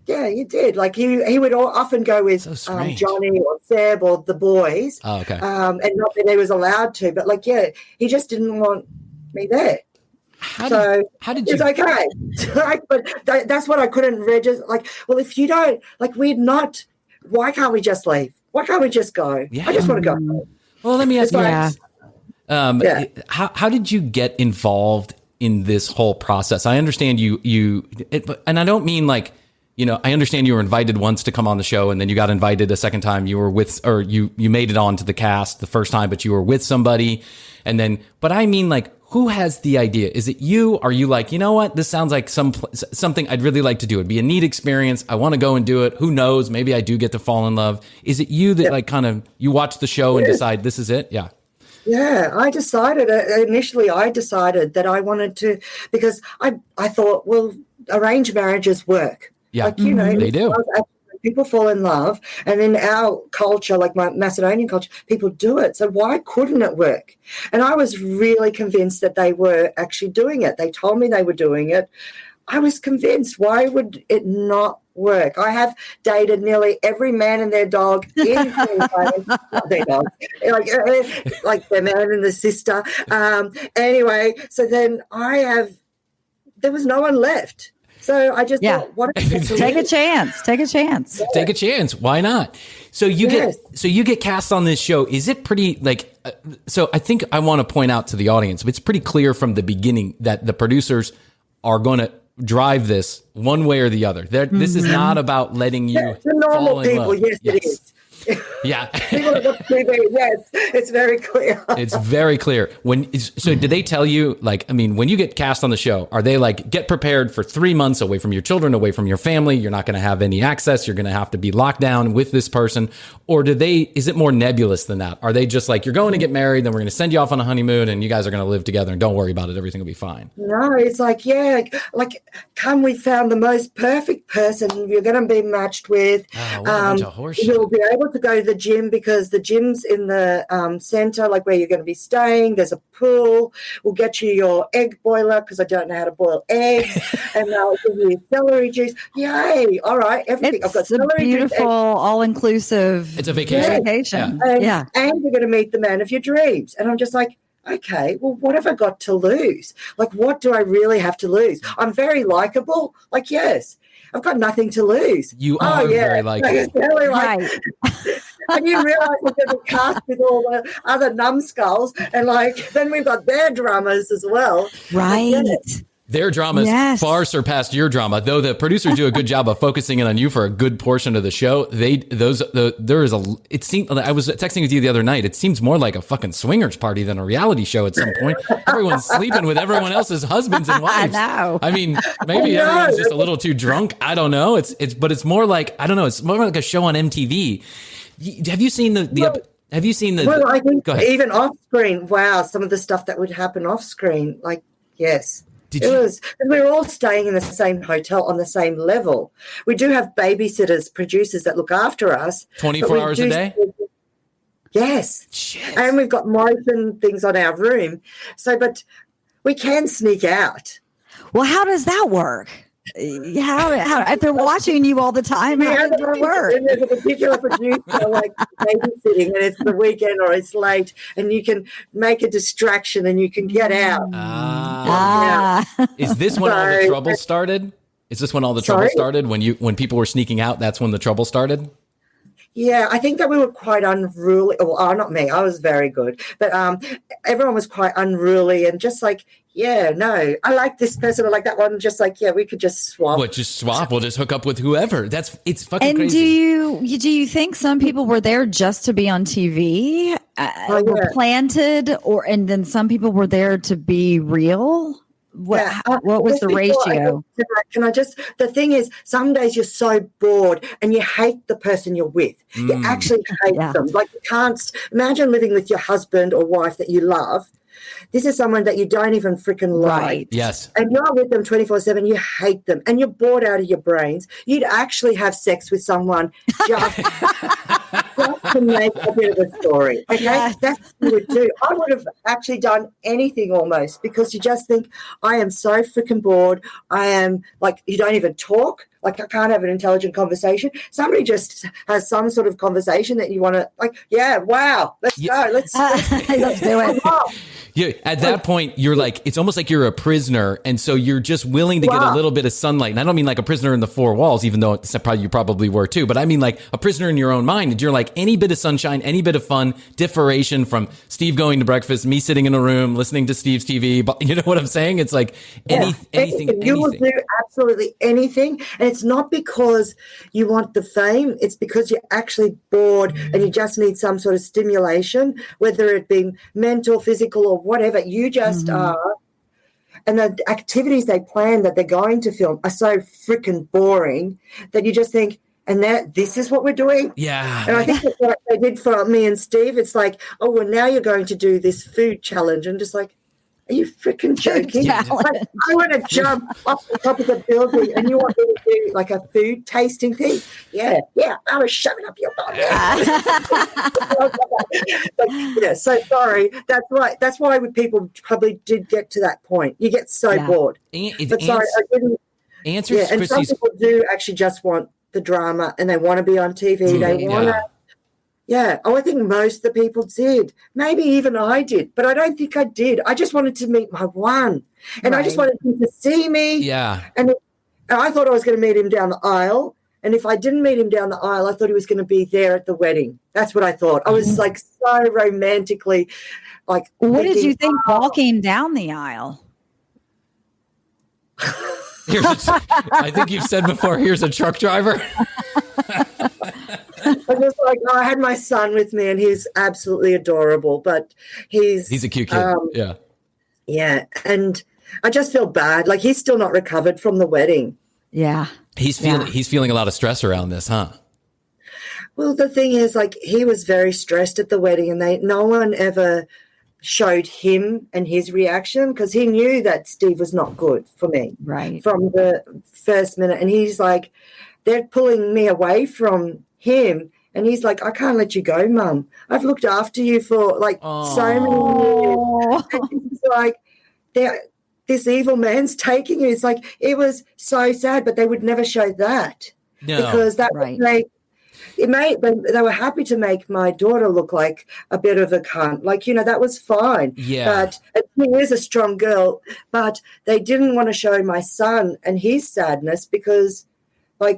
Yeah, he did. Like, he would often go with Johnny or Seb or the boys. Oh, okay. And not that he was allowed to, but like, yeah, he just didn't want me there. How did you? It's okay. Like, but that's what I couldn't register. Like, well, if you don't, like, why can't we just leave? Why can't we just go? Yeah. I just want to go home. Well, let me ask you. Yeah. How did you get involved in this whole process? I understand and I don't mean like, I understand you were invited once to come on the show, and then you got invited a second time. You were with, or you made it on to the cast the first time, but you were with somebody, and then. But I mean, like, who has the idea? Is it you? Are you like, you know what? This sounds like something I'd really like to do. It'd be a neat experience. I want to go and do it. Who knows? Maybe I do get to fall in love. Is it you that like kind of you watch the show and decide this is it? Yeah. Yeah, I decided initially. I decided that I wanted to, because I thought, well, arranged marriages work. Yeah, like, they do. People fall in love, and in our culture, like my Macedonian culture, people do it. So why couldn't it work? And I was really convinced that they were actually doing it. They told me they were doing it. I was convinced. Why would it not work? I have dated nearly every man and their dog in Queensland. Not their dogs, like their man and the sister. Anyway, so then there was no one left. So I just thought, what take a chance. Take a chance. Yeah. Take a chance. Why not? So you get cast on this show. Is it pretty like? So I think I want to point out to the audience, it's pretty clear from the beginning that the producers are going to drive this one way or the other. This is not about letting you the normal fall in people. love. Yes, it is. Yeah. People that watch TV, yes, it's very clear. It's very clear. So did they tell you, like, I mean, when you get cast on the show, are they like, get prepared for 3 months away from your children, away from your family? You're not going to have any access. You're going to have to be locked down with this person. Or is it more nebulous than that? Are they just like, you're going to get married, then we're going to send you off on a honeymoon and you guys are going to live together and don't worry about it. Everything will be fine. No, it's like, come, we found the most perfect person you're going to be matched with. Oh, what a bunch of horseshit. You'll be able to go to the gym because the gym's in the center, like where you're going to be staying. There's a pool. We'll get you your egg boiler because I don't know how to boil eggs. And they'll give you celery juice. Yay. All right. Everything. It's I've got a celery beautiful, juice. It's all-inclusive a vacation. And you're going to meet the man of your dreams. And I'm just like, okay, well, what have I got to lose? Like, what do I really have to lose? I'm very likable. Like, yes. I've got nothing to lose. You are very likable. Right. And you realize we're going to cast with all the other numbskulls, and like then we've got their dramas as well. Right. Their dramas far surpassed your drama, though the producers do a good job of focusing in on you for a good portion of the show. It seemed, I was texting with you the other night. It seems more like a fucking swingers party than a reality show at some point. Everyone's sleeping with everyone else's husbands and wives. I know. I mean, maybe everyone's just a little too drunk. I don't know. But it's more like, I don't know. It's more like a show on MTV. Have you seen have you seen the? Well, I think go ahead. even off screen. Wow, some of the stuff that would happen off screen. Like, yes. We were all staying in the same hotel on the same level. We do have babysitters, producers that look after us. 24 hours a day? Yes. Shit. And we've got motion things on our room. So, but we can sneak out. Well, how does that work? How if they're watching you all the time, how does that work? And there's a particular producer like babysitting, and it's the weekend or it's late, and you can make a distraction and you can get out. Is this when all the trouble started? Is this when all the trouble started? When people were sneaking out, that's when the trouble started? Yeah, I think that we were quite unruly. Well, not me. I was very good. But everyone was quite unruly and just like, yeah, no, I like this person. I like that one. Just like, yeah, we could just swap. What, just swap? We'll just hook up with whoever. It's fucking and crazy. And do you think some people were there just to be on TV? Were planted? And then some people were there to be real? What was the ratio? The thing is, some days you're so bored and you hate the person you're with. You actually hate them. Like, you can't imagine living with your husband or wife that you love this is someone that you don't even freaking like. Right. Yes. And you're with them 24/7, you hate them, and you're bored out of your brains. You'd actually have sex with someone just to make a bit of a story. Okay? Yes. That's what you would do. I would have actually done anything almost, because you just think, I am so freaking bored. I am like, you don't even talk. Like, I can't have an intelligent conversation. Somebody just has some sort of conversation that you want to, like, yeah, wow, let's go. Let's do it. Yeah, at that point, you're like, it's almost like you're a prisoner. And so you're just willing to get a little bit of sunlight. And I don't mean like a prisoner in the four walls, even though you probably were too. But I mean like a prisoner in your own mind. And you're like, any bit of sunshine, any bit of fun, differentiation from Steve going to breakfast, me sitting in a room, listening to Steve's TV. But you know what I'm saying? It's like anything. You will do absolutely anything. And it's not because you want the fame. It's because you're actually bored and you just need some sort of stimulation, whether it be mental, physical, or whatever. You just are. And the activities they plan that they're going to film are so freaking boring that you just think, and this is what we're doing? Yeah. And I think that's what they did for me and Steve. It's like, oh, well, now you're going to do this food challenge. And just like, are you freaking joking? Like, I want to jump off the top of the building and you want me to do like a food tasting thing? Yeah, I was shoving up your butt. So sorry. That's why people probably did get to that point. You get so bored. But sorry, I didn't. Answers and some Chrissy's... people do actually just want the drama and they want to be on TV. They want to. Yeah. Oh, I think most of the people did. Maybe even I did, but I don't think I did. I just wanted to meet my one. And I just wanted him to see me. Yeah. And I thought I was going to meet him down the aisle. And if I didn't meet him down the aisle, I thought he was going to be there at the wedding. That's what I thought. I was like so romantically like. What did you think walking down the aisle? I think you've said before, here's a truck driver. I was like, I had my son with me, and he's absolutely adorable. But he's a cute kid. Yeah, and I just feel bad. Like, he's still not recovered from the wedding. Yeah, he's feeling a lot of stress around this, huh? Well, the thing is, like, he was very stressed at the wedding, and no one ever showed him and his reaction, because he knew that Steve was not good for me from the first minute. And he's like, they're pulling me away from him, and he's like, I can't let you go, Mum. I've looked after you for like so many years. And he's like, this evil man's taking you. It's like, it was so sad, but they would never show that because that would make they were happy to make my daughter look like a bit of a cunt. Like, that was fine. Yeah. But she is a strong girl, but they didn't want to show my son and his sadness, because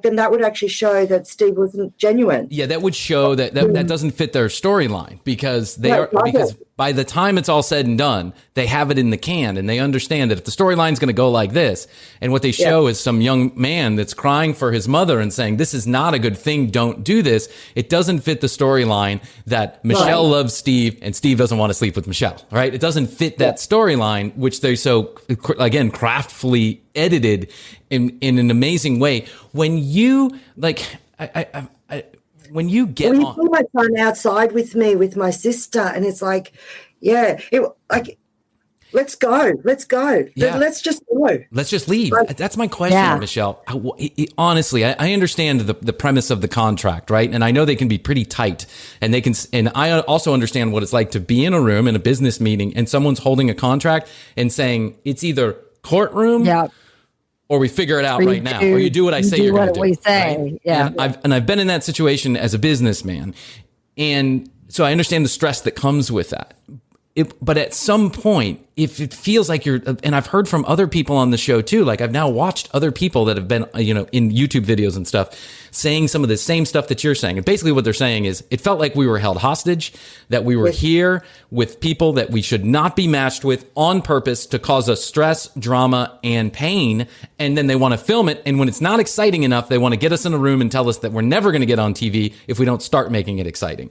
then that would actually show that Steve wasn't genuine. Yeah, that would show that doesn't fit their storyline, because because by the time it's all said and done, they have it in the can, and they understand that if the storyline's going to go like this, and what they show is some young man that's crying for his mother and saying, this is not a good thing, don't do this, it doesn't fit the storyline that Mishel loves Steve and Steve doesn't want to sleep with Mishel, right? It doesn't fit that storyline, which they so, again, craftfully edited in an amazing way. When you when you get you pull my son outside with me with my sister, and it's like, let's go. Yeah. Let's just go. Let's just leave. That's my question, Mishel. Honestly, I understand the premise of the contract, right? And I know they can be pretty tight, and I also understand what it's like to be in a room in a business meeting and someone's holding a contract and saying it's either courtroom or we figure it out right now, or you do what I say you're going to do. We say, right? yeah. And I've been in that situation as a businessman, and so I understand the stress that comes with that. But at some point, if it feels like and I've heard from other people on the show too, like I've now watched other people that have been, in YouTube videos and stuff, saying some of the same stuff that you're saying. And basically what they're saying is it felt like we were held hostage, that we were here with people that we should not be matched with on purpose to cause us stress, drama, and pain. And then they want to film it. And when it's not exciting enough, they want to get us in a room and tell us that we're never going to get on TV if we don't start making it exciting.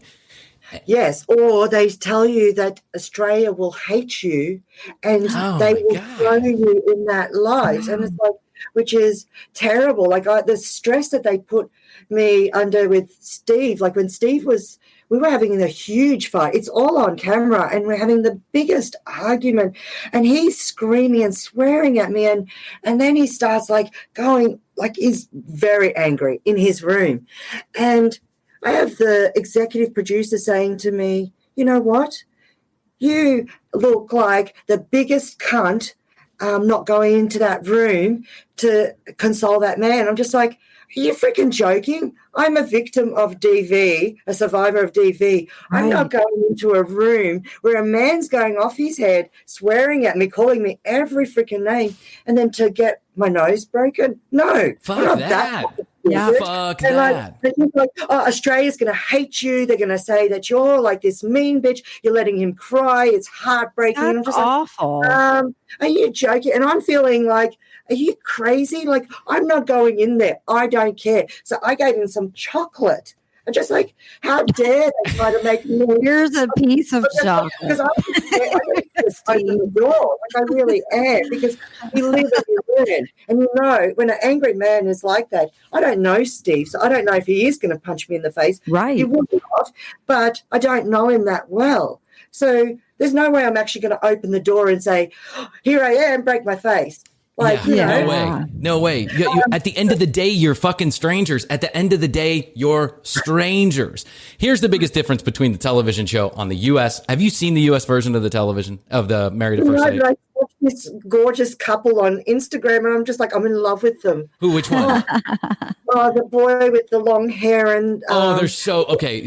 Yes, or they tell you that Australia will hate you, and they will throw you in that light, and it's like, which is terrible. Like the stress that they put me under with Steve. Like when Steve was we were having a huge fight. It's all on camera, and we're having the biggest argument. And he's screaming and swearing at me, and then he starts like going, like he's very angry in his room. And I have the executive producer saying to me, you know what? You look like the biggest cunt not going into that room to console that man. I'm just like, are you freaking joking? I'm a victim of DV, a survivor of DV. Right. I'm not going into a room where a man's going off his head, swearing at me, calling me every freaking name, and then to get my nose broken. No. Fuck I'm not that. Yeah. Fuck and that. like, oh, Australia's going to hate you. They're going to say that you're like this mean bitch. You're letting him cry. It's heartbreaking. That's and I'm just awful. like, are you joking? And I'm feeling like, are you crazy? Like, I'm not going in there. I don't care. So I gave him some chocolate. I'm just like, how dare they try to make me? Here's a piece of chocolate. Because I'm just open the door, like I really am, because we live and we learn. And you know, when an angry man is like that, I don't know Steve, so I don't know if he is going to punch me in the face. Right. He would not, but I don't know him that well. So there's no way I'm actually going to open the door and say, oh, here I am, break my face. Like, you know. No way. At the end of the day, you're fucking strangers. At the end of the day, you're strangers. Here's the biggest difference between the television show on the U.S. Have you seen the U.S. version of the television, of the Married at First Sight? I watched this gorgeous couple on Instagram, and I'm just like, I'm in love with them. Who? Which one? Oh, the boy with the long hair and. They're so okay.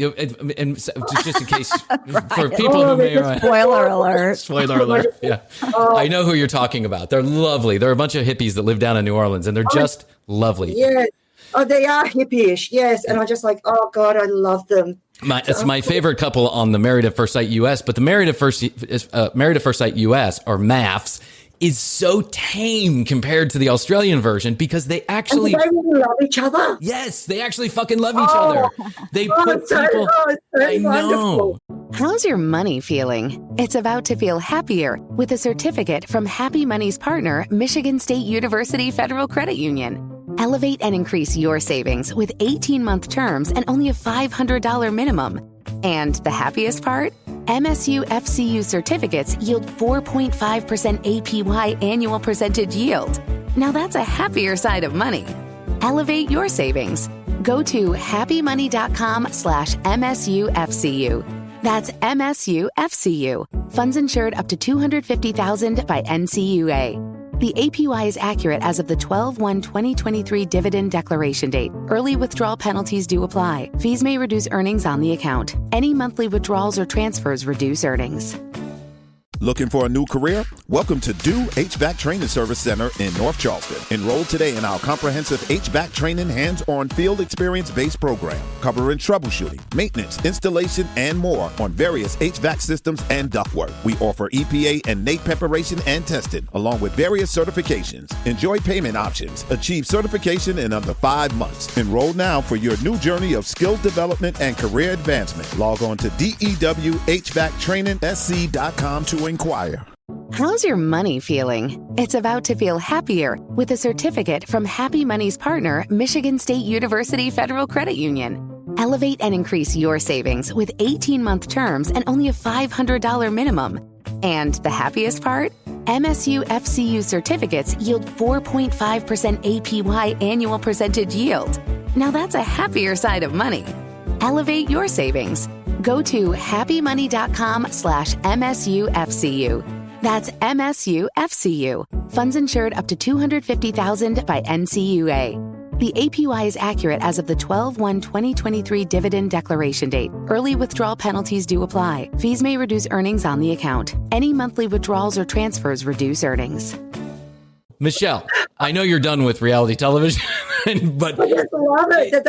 And just in case for people who may Spoiler alert. Spoiler alert. Yeah, I know who you're talking about. They're lovely. They're a bunch of hippies that live down in New Orleans, and they're just lovely. Yes. Oh, they are hippie-ish. Yes, and I'm just like, oh God, I love them. It's my favorite couple on the Married at First Sight US, but the Married at First Sight US, or MAFS, is so tame compared to the Australian version because they actually and they really love each other. Yes, they actually fucking love each other. They put people. I know. How's your money feeling? It's about to feel happier with a certificate from Happy Money's partner, Michigan State University Federal Credit Union. Elevate and increase your savings with 18-month terms and only a $500 minimum. And the happiest part? MSU FCU certificates yield 4.5% APY annual percentage yield. Now that's a happier side of money. Elevate your savings. Go to happymoney.com/MSUFCU. That's MSUFCU. Funds insured up to $250,000 by NCUA. The APY is accurate as of the 12/1/2023 dividend declaration date. Early withdrawal penalties do apply. Fees may reduce earnings on the account. Any monthly withdrawals or transfers reduce earnings. Looking for a new career? Welcome to Do HVAC Training Service Center in North Charleston. Enroll today in our comprehensive HVAC training hands-on field experience-based program, covering troubleshooting, maintenance, installation, and more on various HVAC systems and ductwork. We offer EPA and NATE preparation and testing, along with various certifications. Enjoy payment options. Achieve certification in under 5 months. Enroll now for your new journey of skill development and career advancement. Log on to DEWHVACTrainingSC.com to inquire. How's your money feeling? It's about to feel happier with a certificate from Happy Money's partner, Michigan State University Federal Credit Union. Elevate and increase your savings with 18-month terms and only a $500 minimum. And the happiest part? MSU FCU certificates yield 4.5% APY annual percentage yield. Now that's a happier side of money. Elevate your savings. Go to happymoney.com/MSUFCU. That's MSUFCU. Funds insured up to $250,000 by NCUA. The APY is accurate as of the 12/1/2023 dividend declaration date. Early withdrawal penalties do apply. Fees may reduce earnings on the account. Any monthly withdrawals or transfers reduce earnings. Michelle, I know you're done with reality television, but I just love it that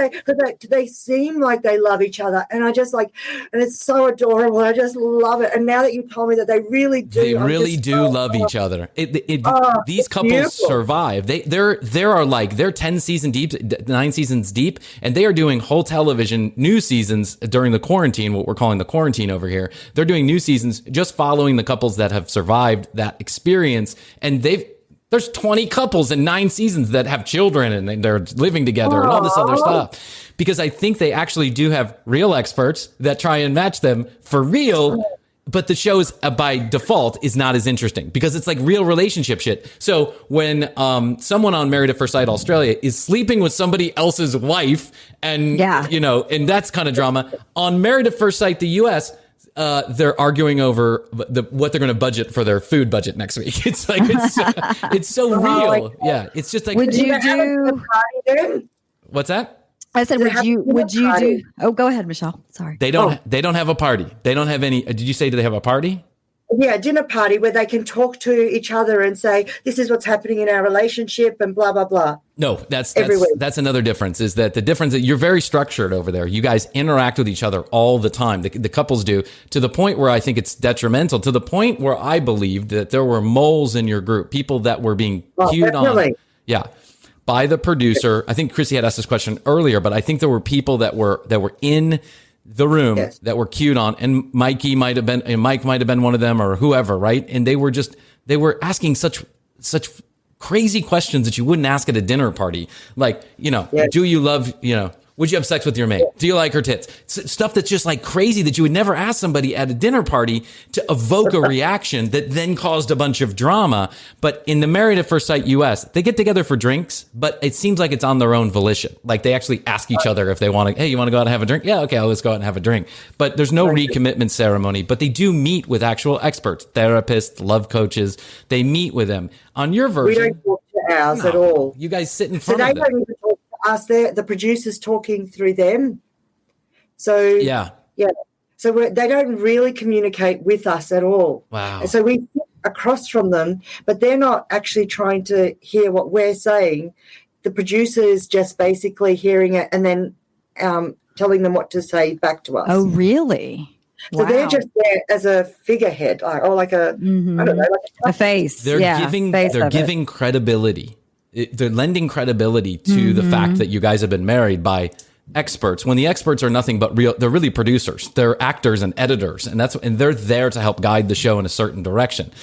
they seem like they love each other, and I just like, and it's so adorable. I just love it. And now that you told me that they really do, they really do love each other. These couples beautiful. survive. They're 10 seasons deep, 9 seasons deep, and they are doing whole television new seasons during the quarantine. What we're calling the quarantine over here. They're doing new seasons just following the couples that have survived that experience, and there's 20 couples in 9 seasons that have children and they're living together and all this other stuff because I think they actually do have real experts that try and match them for real. But the shows by default is not as interesting because it's like real relationship shit. So when someone on Married at First Sight Australia is sleeping with somebody else's wife and, and that's kind of drama. On Married at First Sight, the US, they're arguing over what they're going to budget for their food budget next week. It's like, it's so real. Yeah. It's just like, would you do? What's that? I said, would you do? Oh, go ahead, Mishel. Sorry. They don't have a party. They don't have any. Did you say, do they have a party? Yeah, a dinner party where they can talk to each other and say, this is what's happening in our relationship and blah, blah, blah. No, that's another difference is that the difference that you're very structured over there. You guys interact with each other all the time. The couples do, to the point where I think it's detrimental, to the point where I believed that there were moles in your group, people that were being cued on. Yeah. By the producer. I think Krissy had asked this question earlier, but I think there were people that were in the room that were cued on, and Mike might have been one of them, or whoever, right? And they were asking such crazy questions that you wouldn't ask at a dinner party. Like, do you love, would you have sex with your mate? Do you like her tits? Stuff that's just like crazy that you would never ask somebody at a dinner party to evoke a reaction that then caused a bunch of drama. But in the Married at First Sight US, they get together for drinks, but it seems like it's on their own volition. Like they actually ask each other if they want to, hey, you want to go out and have a drink? Yeah, okay, let's go out and have a drink. But there's no recommitment ceremony, but they do meet with actual experts, therapists, love coaches. They meet with them. On your version, we don't talk to ours at all. You guys sit in front of them. Don't even talk us, the producers talking through them. So so they don't really communicate with us at all. Wow. And so we sit across from them, but they're not actually trying to hear what we're saying. The producer is just basically hearing it and then telling them what to say back to us. Oh, really? So they're just there as a figurehead, or like a I don't know, like a face. They're giving credibility. They're lending credibility to the fact that you guys have been married by experts, when the experts are nothing but they're really producers. They're actors and editors, and they're there to help guide the show in a certain direction.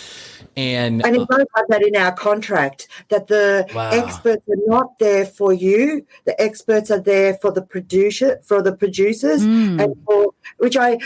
And we both have that in our contract, that the experts are not there for you. The experts are there for the producers, and for which I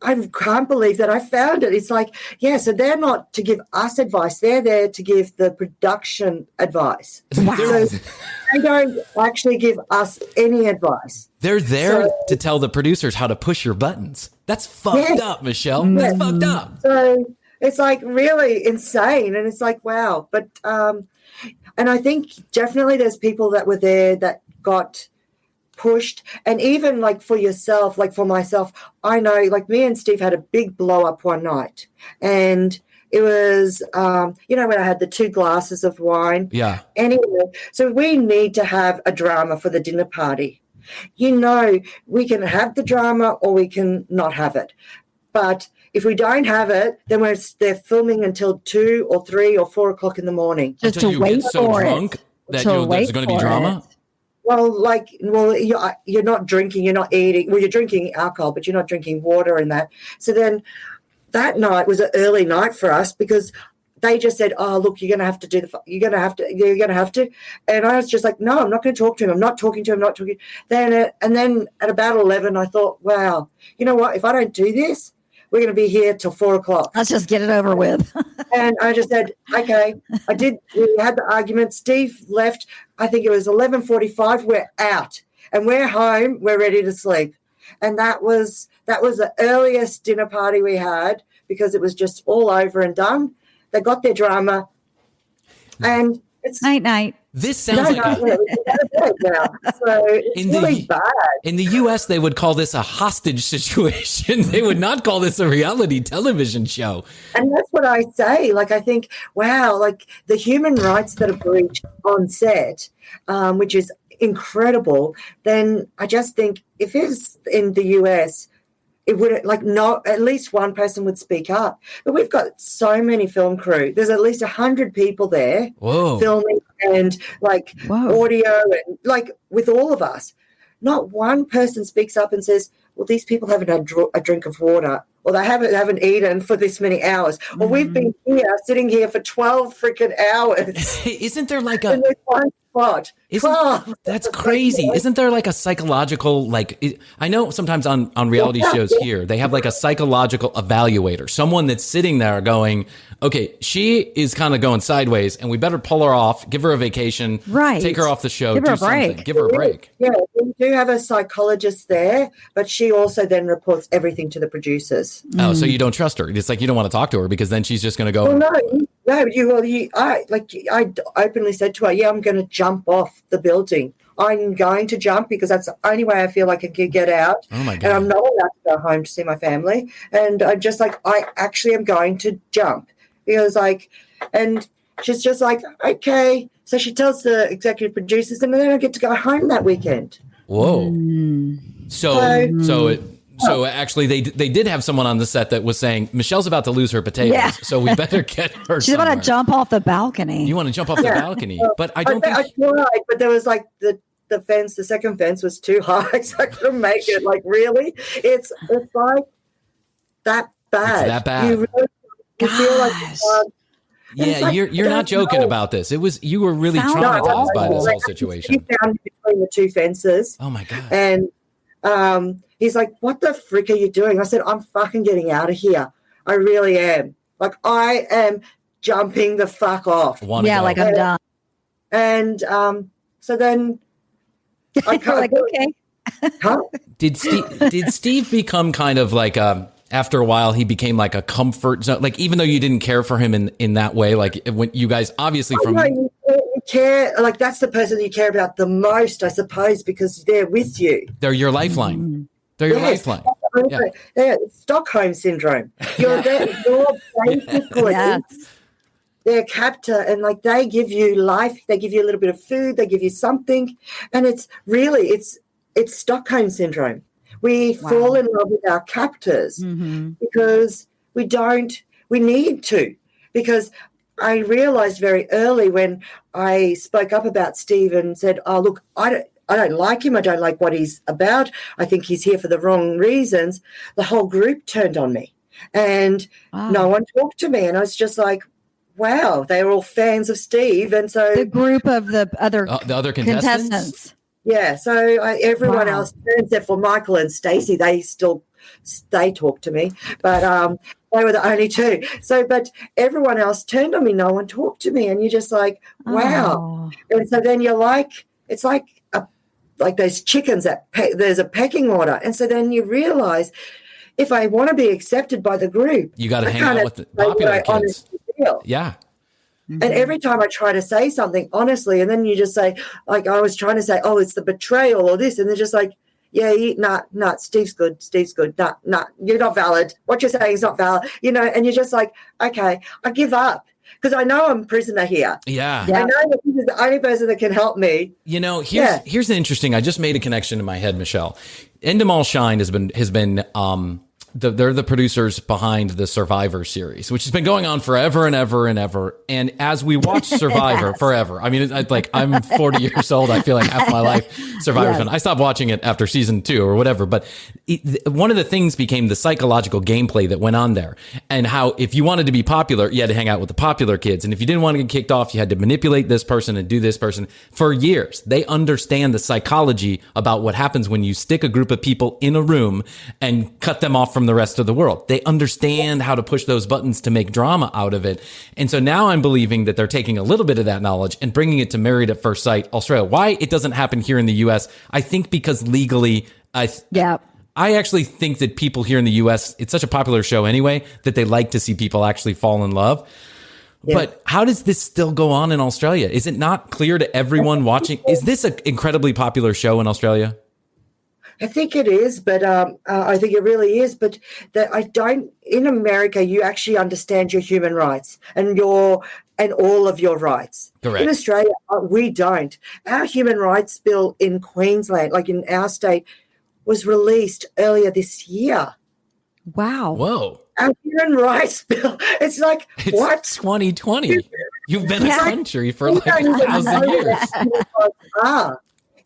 can't believe that I found it. It's like, so they're not to give us advice. They're there to give the production advice. Wow. So they don't actually give us any advice. They're there to tell the producers how to push your buttons. That's fucked up, Mishel. That's fucked up. So it's like really insane. And it's like, wow. But, and I think definitely there's people that were there that got pushed. And even like for yourself, like for myself, I know like me and Steve had a big blow up one night, and it was when I had the 2 glasses of wine. Anyway, so we need to have a drama for the dinner party. We can have the drama or we can not have it, but if we don't have it, then they're filming until 2 or 3 or 4 o'clock in the morning, just to wait for it. That there's going to be drama. Well, you're not drinking, you're not eating. Well, you're drinking alcohol, but you're not drinking water and that. So then that night was an early night for us because they just said, "Oh, look, you're going to have to you're going to have to." And I was just like, "No, I'm not going to talk to him. I'm not talking to him. I'm not talking." Then at about 11, I thought, "Wow, you know what? If I don't do this, we're going to be here till 4 o'clock. Let's just get it over with." And I just said, okay. We had the argument. Steve left. I think it was 11:45. We're out. And we're home. We're ready to sleep. And that was the earliest dinner party we had because it was just all over and done. They got their drama. And it's... Night. This sounds like so it's really bad. In the U.S., they would call this a hostage situation. They would not call this a reality television show. And that's what I say. Like, I think, wow, like the human rights that are breached on set, which is incredible, then I just think if it's in the U.S., it would at least one person would speak up. But we've got so many film crew. There's at least 100 people there filming and audio and like with all of us. Not one person speaks up and says, well, these people haven't had a drink of water, or they haven't eaten for this many hours, or we've been here sitting here for 12 freaking hours. Isn't there like spot. 12. That's crazy. Isn't there like a psychological, I know sometimes on reality shows here, they have like a psychological evaluator, someone that's sitting there going, okay, she is kind of going sideways and we better pull her off, give her a vacation, right? Take her off the show, give her do a break. something, give her a break. Yeah, we do have a psychologist there, but she also then reports everything to the producers. Oh, so you don't trust her. It's like you don't want to talk to her because then she's just going to go. Well, I openly said to her, yeah, I'm going to jump off the building. I'm going to jump because that's the only way I feel like I can get out. Oh my God. And I'm not allowed to go home to see my family. And I'm just like, I actually am going to jump because and she's just like, okay. So she tells the executive producers and then I get to go home that weekend. Whoa. So actually, they did have someone on the set that was saying, Michelle's about to lose her potatoes, so we better get her She's somewhere. about to jump off the balcony. You want to jump off the balcony, but I don't think... I tried, but there was like the fence, the second fence was too high, so I couldn't make it. Like, really? It's like that bad. It's that bad. You feel like... yeah, you're not joking about this. You were really traumatized by this whole situation. He found me between the two fences. Oh, my God. And... he's like, what the frick are you doing? I said, I'm fucking getting out of here. I really am. Like, I am jumping the fuck off. I'm done. And so then I like, okay. Huh? Did Steve become kind of like after a while he became like a comfort zone? Like, even though you didn't care for him in that way, like when you guys obviously you care, like that's the person you care about the most, I suppose, because they're with you. They're your lifeline. Mm-hmm. They're your lifeline. Yeah. Stockholm syndrome. You're basically their captor, and like they give you life, they give you a little bit of food, they give you something, and it's Stockholm syndrome. We fall in love with our captors because we need to. Because I realized very early when I spoke up about Steve and said, oh, look, I don't like him. I don't like what he's about. I think he's here for the wrong reasons. The whole group turned on me and no one talked to me. And I was just like, wow, they were all fans of Steve. And so the group of the other contestants? Yeah. So everyone else, except for Michael and Stacey, they talked to me, but they were the only two. So, but everyone else turned on me. No one talked to me. And you're just like, wow. And so then you're like, it's like those chickens that there's a pecking order. And so then you realize if I want to be accepted by the group, you got to hang out with the popular kids. Yeah. And every time I try to say something honestly, and then you just say, like I was trying to say, oh, it's the betrayal or this. And they're just like, yeah, Steve's good. Nah, you're not valid. What you're saying is not valid. And you're just like, okay, I give up. Because I know I'm a prisoner here. Yeah. I know that this is the only person that can help me. Here's the interesting. I just made a connection in my head, Mishel. Endemol Shine has been they're the producers behind the Survivor series, which has been going on forever and ever and ever. And as we watch Survivor forever, I mean, I'm 40 years old. I feel like half my life Survivor's been. I stopped watching it after season 2 or whatever. But one of the things became the psychological gameplay that went on there, and how if you wanted to be popular, you had to hang out with the popular kids, and if you didn't want to get kicked off, you had to manipulate this person and do this person. For years, they understand the psychology about what happens when you stick a group of people in a room and cut them off from the rest of the world. They understand how to push those buttons to make drama out of it. And so now I'm believing that they're taking a little bit of that knowledge and bringing it to Married at First Sight Australia. Why it doesn't happen here in the US, I think because legally, I actually think that people here in the US, it's such a popular show anyway, that they like to see people actually fall in love. Yeah. But how does this still go on in Australia? Is it not clear to everyone watching? Is this an incredibly popular show in Australia? I think it is, but I think it really is. But in America, you actually understand your human rights and all of your rights. Correct. In Australia, we don't. Our human rights bill in Queensland, like in our state, was released earlier this year. Wow. Whoa. Our human rights bill. It's like, what? 2020. You've been a country for like 1,000 years.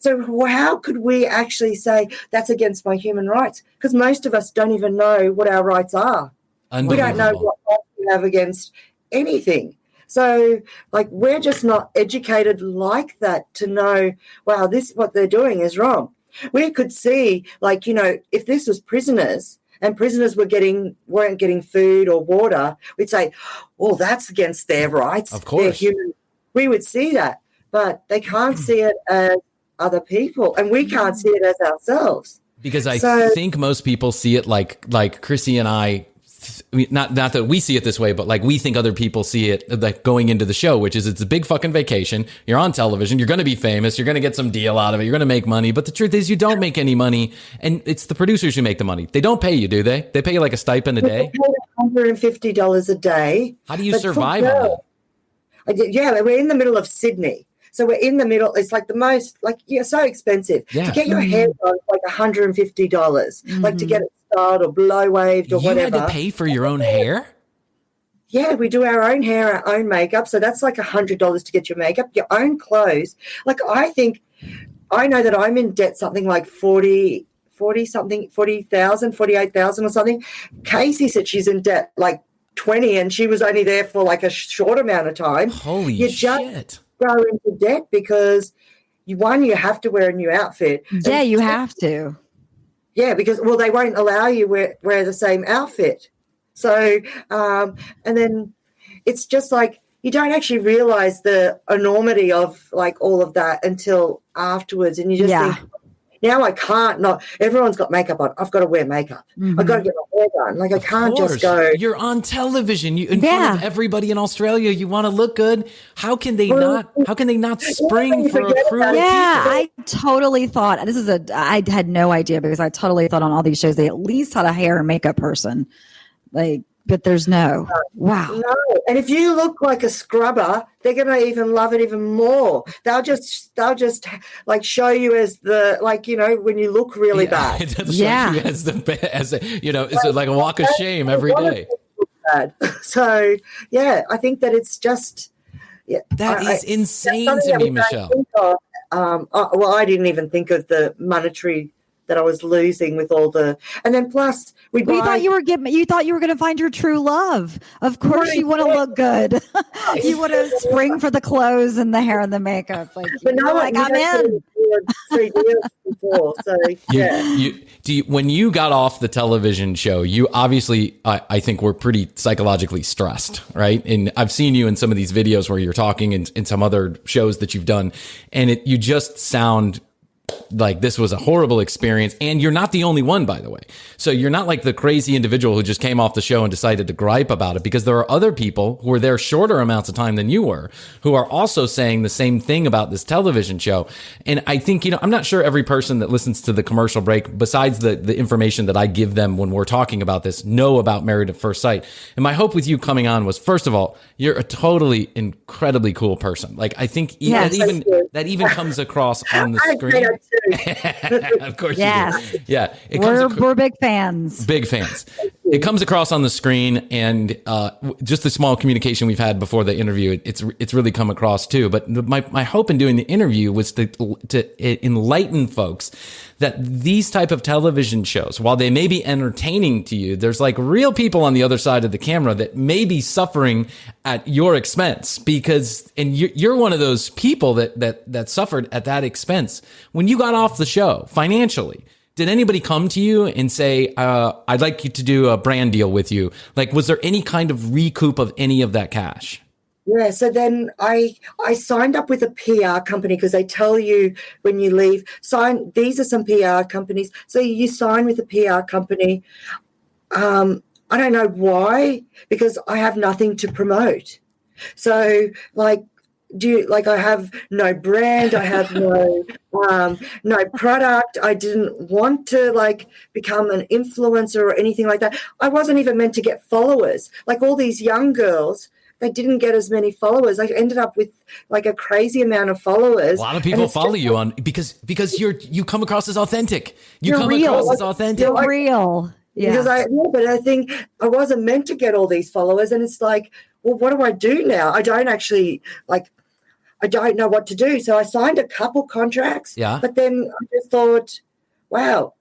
So how could we actually say that's against my human rights? Because most of us don't even know what our rights are. We don't know what rights we have against anything. So, like, we're just not educated like that to know, wow, this what they're doing is wrong. We could see, like, if this was prisoners and prisoners weren't getting food or water, we'd say, well, that's against their rights. Of course. They're human. We would see that, but they can't see it as other people, and we can't see it as ourselves. Because I think most people see it like Krissy and I, not that we see it this way, but like we think other people see it like going into the show, which is it's a big fucking vacation. You're on television. You're going to be famous. You're going to get some deal out of it. You're going to make money. But the truth is you don't make any money. And it's the producers who make the money. They don't pay you, do they? They pay you like a stipend a day? They pay $150 a day. How do you survive on that? Yeah, we're in the middle of Sydney. So we're in the middle. It's like the most, so expensive. Yeah. To get your hair done, like $150. Like to get it styled or blow waved or whatever. You had to pay for your own hair? Yeah, we do our own hair, our own makeup. So that's like $100 to get your makeup, your own clothes. Like I know that I'm in debt something like 40,000, 48,000 or something. Casey said she's in debt like 20 and she was only there for like a short amount of time. Holy shit. Just go into debt because you have to wear a new outfit. Yeah, you have to. Yeah, because they won't allow you wear the same outfit. So and then it's just like you don't actually realize the enormity of like all of that until afterwards, and you just think, now I can't not. Everyone's got makeup on. I've got to wear makeup. I've got to get my hair done. Like I can't just go. You're on television. You in front of everybody in Australia. You want to look good. How can they not? How can they not spring for a crew? Yeah, I totally thought I had no idea because I totally thought on all these shows they at least had a hair and makeup person, but there's no. Wow. No, and if you look like a scrubber, they're going to even love it even more. They'll just like show you as the when you look really bad. It does show you as it's like a walk of shame every day. So I think that it's just that is insane to me, Mishel. I didn't even think of the monetary that I was losing with all the, and then plus you thought you were going to find your true love. Of course, you want to look good. You want to spring for the clothes and the hair and the makeup. But I'm in. 3 years before, so when you got off the television show, you obviously, I think, were pretty psychologically stressed, right? And I've seen you in some of these videos where you're talking in some other shows that you've done, and you just sound like this was a horrible experience. And you're not the only one, by the way. So you're not like the crazy individual who just came off the show and decided to gripe about it, because there are other people who were there shorter amounts of time than you were, who are also saying the same thing about this television show. And I think, I'm not sure every person that listens to the commercial break, besides the information that I give them when we're talking about this, know about Married at First Sight. And my hope with you coming on was, first of all, you're a totally incredibly cool person. Like, I think that even comes across on the screen. Of course, yes. You do. Yeah, we're big fans. Big fans. It comes across on the screen, and just the small communication we've had before the interview, it's really come across too. But my hope in doing the interview was to enlighten folks that these type of television shows, while they may be entertaining to you, there's like real people on the other side of the camera that may be suffering at your expense, and you're one of those people that suffered at that expense. When you got off the show financially, did anybody come to you and say, I'd like you to do a brand deal with you? Like, was there any kind of recoup of any of that cash? Yeah, so then I signed up with a PR company, because they tell you when you leave, these are some PR companies. So you sign with a PR company. I don't know why, because I have nothing to promote. So I have no brand, I have no product. I didn't want to become an influencer or anything like that. I wasn't even meant to get followers. Like all these young girls, they didn't get as many followers. I ended up with a crazy amount of followers. A lot of people follow you on because you come across as authentic. You're real. You're real. Yeah. But I think I wasn't meant to get all these followers, and it's like, well, what do I do now? I don't actually I don't know what to do. So I signed a couple contracts. Yeah. But then I just thought, wow,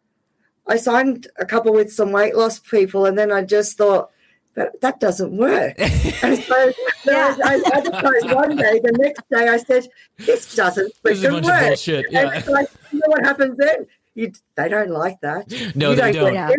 I signed a couple with some weight loss people, and then I just thought, but that doesn't work. And so I advertised one day. The next day I said, this doesn't freaking work. Bullshit. Yeah. And so you know what happens then? They don't like that. No, they don't.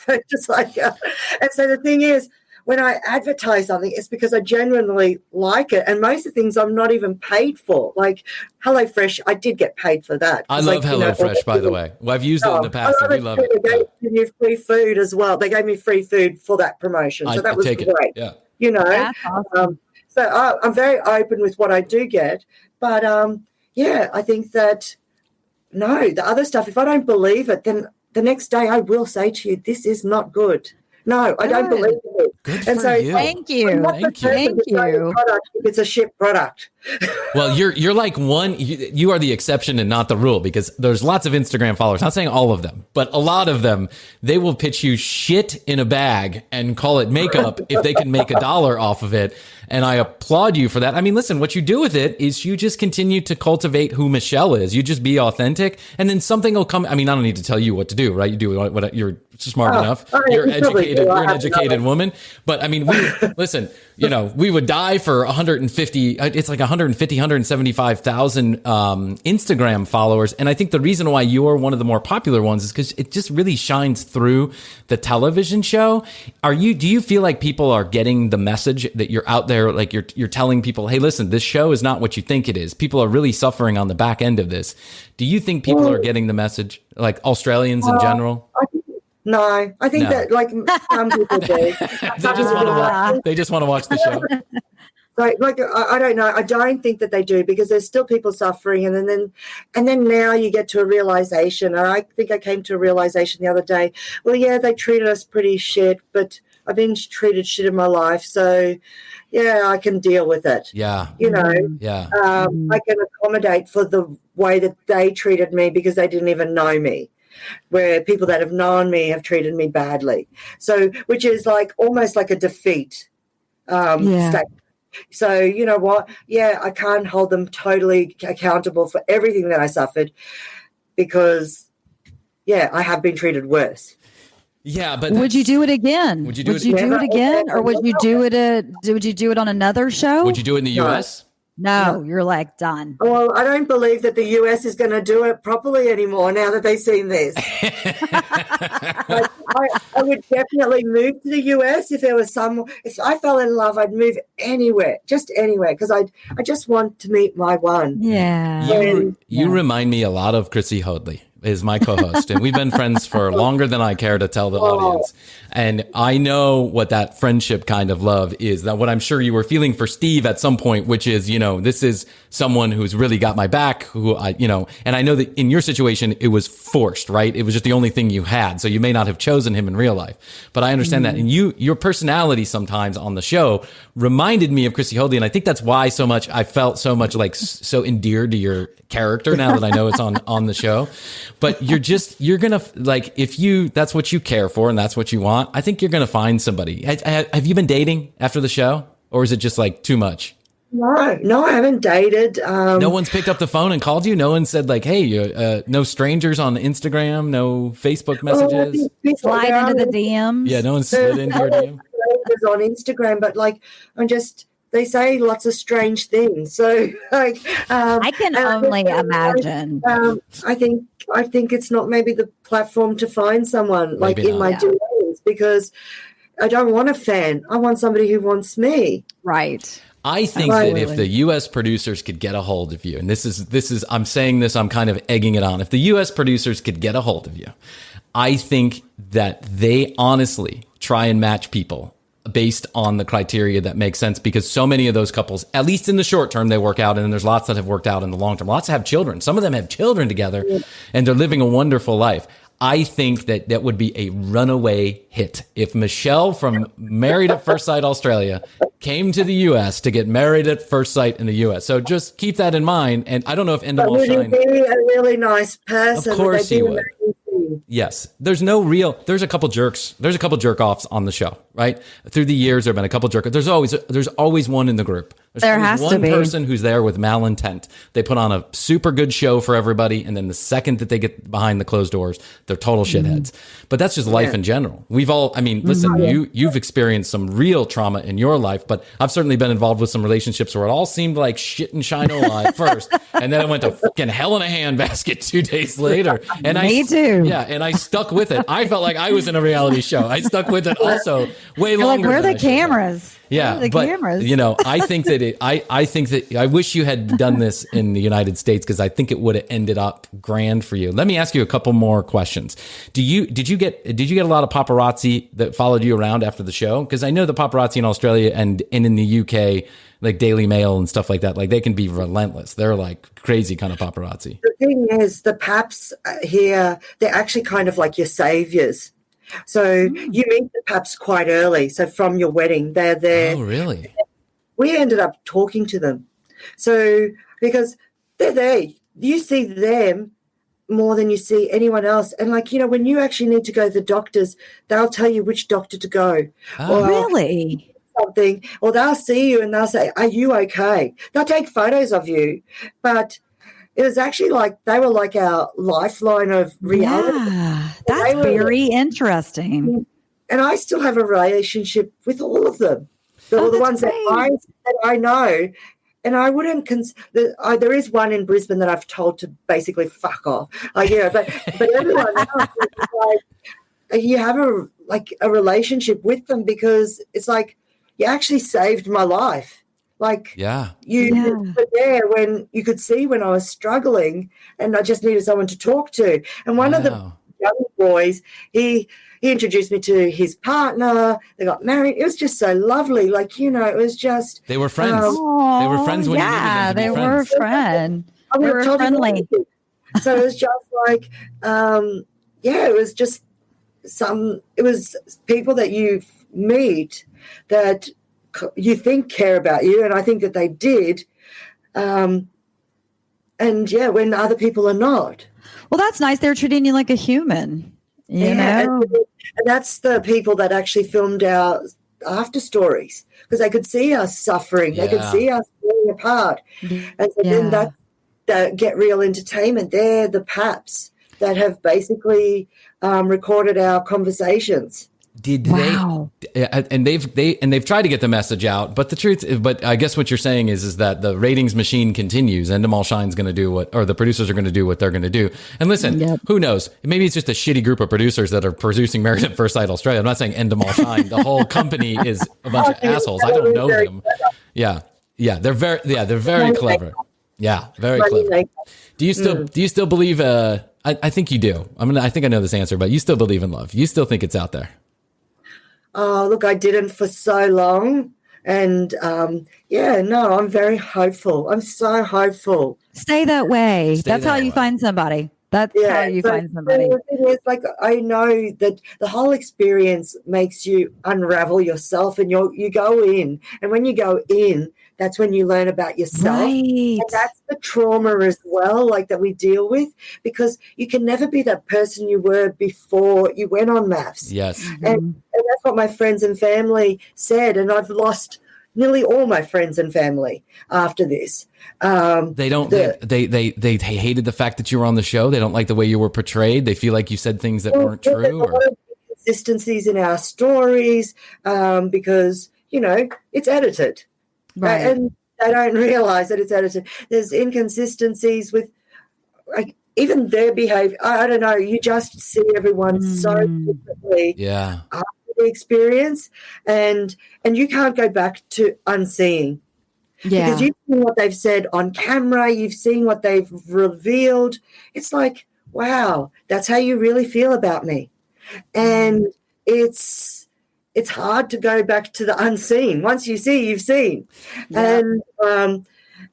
So just like, and so the thing is, when I advertise something, it's because I genuinely like it. And most of the things I'm not even paid for. Like HelloFresh, I did get paid for that. I love HelloFresh, by the way. Well, I've used it in the past, and we love it. They gave me free food as well. They gave me free food for that promotion. So that was great. Yeah. You know, That's awesome. So I'm very open with what I do get. But, I think that, no, the other stuff, if I don't believe it, then the next day I will say to you, this is not good. No, I don't believe it. Good and for so you. Thank you. Thank you. Product if it's a shit product. Well, you're like you are the exception and not the rule, because there's lots of Instagram followers, not saying all of them, but a lot of them, they will pitch you shit in a bag and call it makeup if they can make $1 off of it. And I applaud you for that. I mean, listen, what you do with it is you just continue to cultivate who Mishel is. You just be authentic, and then something will come. I mean, I don't need to tell you what to do, right? You do what you're smart enough. You're educated. You're an educated woman. But I mean, listen, we would die for 150. It's like 175,000 Instagram followers. And I think the reason why you're one of the more popular ones is because it just really shines through the television show. Do you feel like people are getting the message that you're out there? Like you're telling people, hey, listen, this show is not what you think it is. People are really suffering on the back end of this. Do you think people are getting the message, like Australians in general? No, I think that like some people do. They just want to watch the show. Like I don't know. I don't think that they do, because there's still people suffering, and then now you get to a realization. And I think I came to a realization the other day. Well, yeah, they treated us pretty shit, but I've been treated shit in my life, so yeah, I can deal with it. Yeah, yeah. I can accommodate for the way that they treated me, because they didn't even know me. Where people that have known me have treated me badly. So, which is like almost like a defeat statement. So, you know what? Yeah, I can't hold them totally accountable for everything that I suffered, because, I have been treated worse. Yeah, but would you do it again? Would you do it again, or would you do it on another show? Would you do it in the U.S.? No, you're like done. Well, I don't believe that the US is going to do it properly anymore now that they've seen this. I would definitely move to the US if if I fell in love, I'd move anywhere, just anywhere, because I just want to meet my one. Yeah. You remind me a lot of Chrissy Hoadley. Is my co-host, and we've been friends for longer than I care to tell the audience. And I know what that friendship kind of love is, that what I'm sure you were feeling for Steve at some point, which is, this is someone who's really got my back, and I know that in your situation, it was forced, right? It was just the only thing you had. So you may not have chosen him in real life, but I understand that. And your personality sometimes on the show reminded me of Chrissy Hoadley. And I think that's why I felt so much like so endeared to your character now that I know it's on the show. But you're going to, like, that's what you care for and that's what you want, I think you're going to find somebody. Have you been dating after the show, or is it just like too much? No, I haven't dated. No one's picked up the phone and called you? No one said like, hey, no strangers on Instagram, no Facebook messages? Slide into the DMs? Yeah, no one slid into your DM? On Instagram, but like, they say lots of strange things. So like, I can only imagine. I think it's not maybe the platform to find someone like in my DMs, because I don't want a fan. I want somebody who wants me. Right. I think that if the U.S. producers could get a hold of you, and this is, I'm saying this, I'm kind of egging it on. If the U.S. producers could get a hold of you, I think that they honestly try and match people based on the criteria that makes sense, because so many of those couples, at least in the short term, they work out, and then there's lots that have worked out in the long term. Lots have children. Some of them have children together, and they're living a wonderful life. I think that would be a runaway hit if Mishel from Married at First Sight Australia came to the U.S. to get married at first sight in the U.S. So just keep that in mind. And I don't know if End of All Shine. Would he be a really nice person? Of course he would. Yes. There's a couple jerks. There's a couple jerk offs on the show, right? Through the years, there have been a couple jerk. There's always one in the group. There has to be one person who's there with malintent. They put on a super good show for everybody, and then the second that they get behind the closed doors, they're total shitheads. But that's just life in general. We've all, I mean, listen, you've experienced some real trauma in your life, but I've certainly been involved with some relationships where it all seemed like shit and shine at first, and then it went to fucking hell in a handbasket 2 days later. And Me too. Yeah, and I stuck with it. I felt like I was in a reality show. I stuck with it also way You're longer. like, where are than the I should have. cameras? Yeah, the but cameras. you know, I think that I think that I wish you had done this in the United States, because I think it would have ended up grand for you. Let me ask you a couple more questions. Did you get a lot of paparazzi that followed you around after the show? Because I know the paparazzi in Australia and in the UK, like Daily Mail and stuff like that, like they can be relentless. They're like crazy kind of paparazzi. The thing is, the paps here, they're actually kind of like your saviors. So you meet the paps quite early. So from your wedding, they're there. Oh, really? We ended up talking to them. So because they're there, you see them more than you see anyone else. And like, you know, when you actually need to go to the doctors, they'll tell you which doctor to go. Oh, Really? Something, or they'll see you and they'll say, "Are you okay?" They'll take photos of you, but it was actually like they were like our lifeline of reality. Yeah, that's very interesting. And I still have a relationship with all of them. The that's ones that I know. And I wouldn't there is one in Brisbane that I've told to basically fuck off. Like, yeah, but everyone else is like, you have a relationship with them, because it's like you actually saved my life. Like, you were there when you could see when I was struggling and I just needed someone to talk to. And one of the young boys, he introduced me to his partner. They got married. It was just so lovely. Like, you know, it was just. They were friends. They were friends when you needed them to be they friends. were friends. They were friendly. So it was just like, it was just it was people that you meet that you think care about you, and I think that they did. And when other people are not. Well, that's nice. They're treating you like a human. You know? And that's the people that actually filmed our after stories, because they could see us suffering. They could see us falling apart. And so then that Get Real Entertainment, they're the paps that have basically recorded our conversations. Did they? And they've tried to get the message out, but but I guess what you're saying is that the ratings machine continues. Endemol Shine's going to do the producers are going to do what they're going to do. And listen, who knows? Maybe it's just a shitty group of producers that are producing Married at First Sight Australia. I'm not saying Endemol Shine. The whole company is a bunch of assholes. I don't know them. Yeah, they're very clever. Yeah, very clever. Do you still believe? I think you do. I think I know this answer, but you still believe in love. You still think it's out there. Oh, look, I didn't for so long. And, I'm very hopeful. I'm so hopeful. Stay that way. That's how you find somebody. That's how you find somebody. The thing is, like, I know that the whole experience makes you unravel yourself, and you go in. And when you go in, that's when you learn about yourself. Right. And that's the trauma as well, like, that we deal with, because you can never be that person you were before you went on MAFS. Yes. And that's what my friends and family said. And I've lost nearly all my friends and family after this. They don't. They hated the fact that you were on the show. They don't like the way you were portrayed. They feel like you said things that weren't true. There's a lot of inconsistencies in our stories because it's edited, right? And they don't realize that it's edited. There's inconsistencies with even their behavior. I don't know. You just see everyone so differently. Yeah. The experience, and you can't go back to unseeing. Yeah. Because you've seen what they've said on camera, you've seen what they've revealed. It's like, wow, that's how you really feel about me. And it's hard to go back to the unseen. Once you see, you've seen. Yeah. And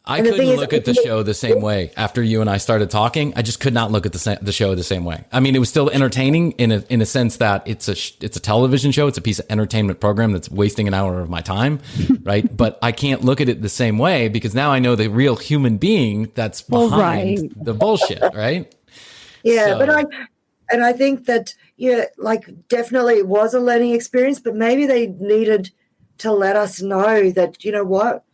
I couldn't look at the show the same way after you and I started talking. I just could not look at the show the same way. I mean, it was still entertaining in a sense that it's a television show. It's a piece of entertainment program that's wasting an hour of my time, right? But I can't look at it the same way because now I know the real human being that's behind the bullshit, right? Yeah, so. But I think that definitely it was a learning experience, but maybe they needed to let us know that, you know what,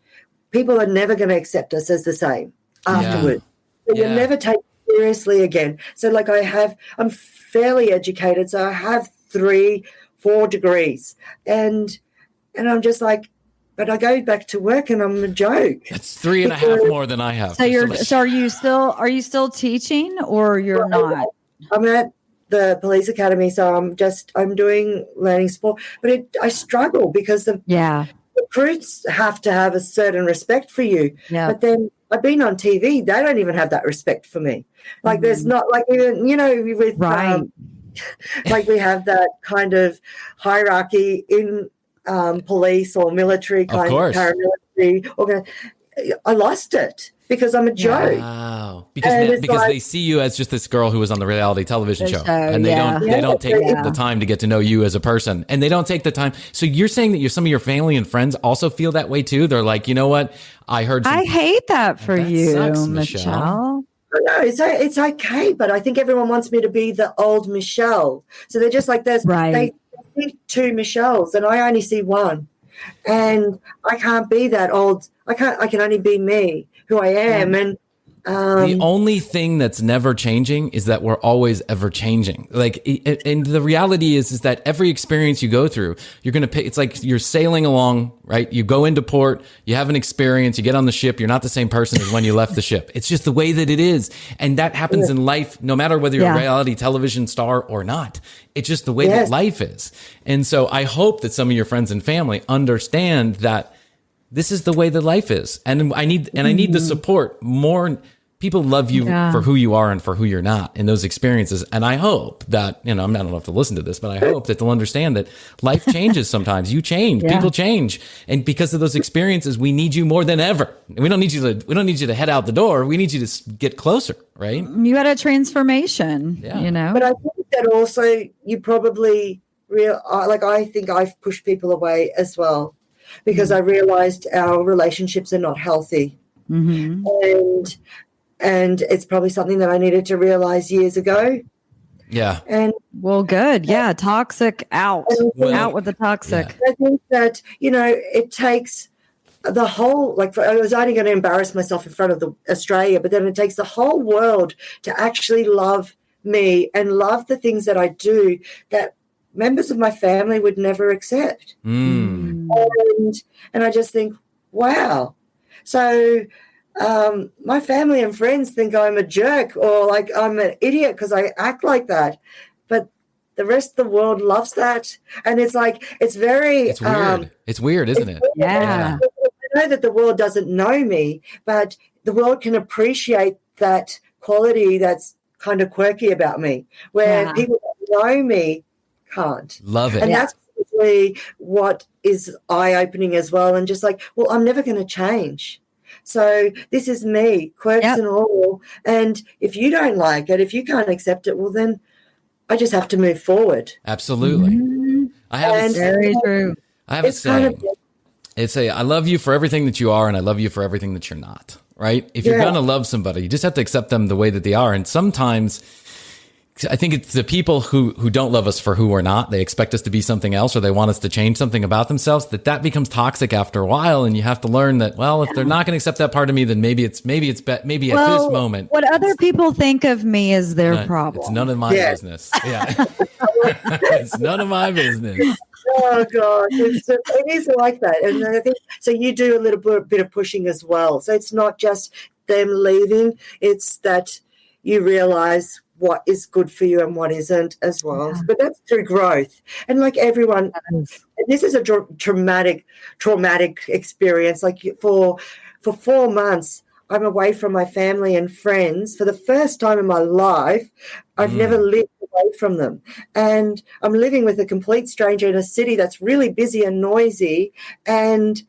people are never going to accept us as the same afterward. So you'll never take it seriously again. So like I'm fairly educated, so I have 3-4 degrees, and I'm just like, but I go back to work and I'm a joke. That's 3.5 more than I have. So are you still teaching, or you're not? I'm at the police academy, so I'm doing learning sport, but I struggle because the recruits have to have a certain respect for you. Yeah. But then I've been on TV; they don't even have that respect for me. Like there's not like even with like we have that kind of hierarchy in police or military kind of paramilitary. I lost it because I'm a joke. Wow. Because they see you as just this girl who was on the reality television show, and they don't take the time to get to know you as a person, and they don't take the time. So you're saying that some of your family and friends also feel that way too? They're like, you know what? I heard. I hate that for you, Mishel. No, it's okay, but I think everyone wants me to be the old Mishel. So they're just like, they see 2 Michels, and I only see one, and I can't be that old. I can only be me, who I am, and the only thing that's never changing is that we're always ever changing. Like, and the reality is that every experience you go through, you're going to pick. It's like you're sailing along, right? You go into port, you have an experience, you get on the ship. You're not the same person as when you left the ship. It's just the way that it is. And that happens in life, no matter whether you're a reality television star or not. It's just the way that life is. And so I hope that some of your friends and family understand that this is the way that life is. And I need the support more. People love you for who you are and for who you're not in those experiences. And I hope that, I don't know if to listen to this, but I hope that they'll understand that life changes sometimes. You change, people change. And because of those experiences, we need you more than ever. We don't need you to head out the door. We need you to get closer, right? You had a transformation, But I think that also you probably I think I've pushed people away as well because I realized our relationships are not healthy. Mm-hmm. And it's probably something that I needed to realize years ago. Yeah. And good. Yeah. Toxic out. Out with the toxic. I think that, it takes the whole, I was only going to embarrass myself in front of Australia, but then it takes the whole world to actually love me and love the things that I do that members of my family would never accept. And I just think, wow. So my family and friends think I'm a jerk or like I'm an idiot because I act like that. But the rest of the world loves that. And it's like, it's weird. It's weird, isn't it? Yeah. I know that the world doesn't know me, but the world can appreciate that quality that's kind of quirky about me, where people that know me can't. Love it. And that's probably what is eye-opening as well. And just like, well, I'm never going to change. So this is me, quirks and all. And if you don't like it, if you can't accept it, well, then I just have to move forward. Absolutely. Mm-hmm. Very true. I have a saying. I love you for everything that you are, and I love you for everything that you're not. Right? If you're going to love somebody, you just have to accept them the way that they are. And sometimes I think it's the people who don't love us for who we're not. They expect us to be something else, or they want us to change something about themselves. That becomes toxic after a while, and you have to learn that. Well, if they're not going to accept that part of me, then maybe at this moment. What other people think of me is their problem. It's none of my business. Yeah, it's none of my business. Oh God, it is like that, and I think so. You do a little bit of pushing as well, so it's not just them leaving; it's that you realize what is good for you and what isn't as well. But that's through growth. And like everyone, this is a traumatic experience. Like for 4 months, I'm away from my family and friends for the first time in my life. I've never lived away from them. And I'm living with a complete stranger in a city that's really busy and noisy. And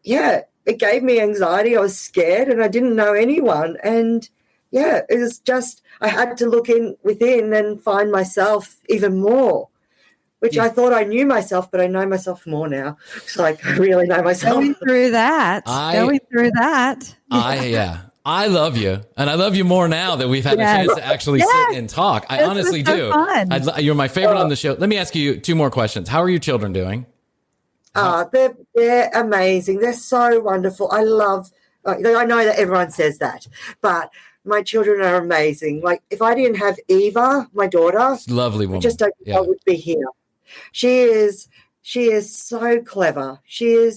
it gave me anxiety. I was scared and I didn't know anyone. And it was just, I had to look within and find myself even more, which I thought I knew myself, but I know myself more now. It's like I really know myself. Going through that. I love you, and I love you more now that we've had a chance to actually sit and talk. I honestly do. You're my favorite on the show. Let me ask you 2 more questions. How are your children doing? They're amazing. They're so wonderful. I know that everyone says that, but my children are amazing. Like, if I didn't have Eva, my daughter, lovely woman, I just don't think I would be here. She is so clever. She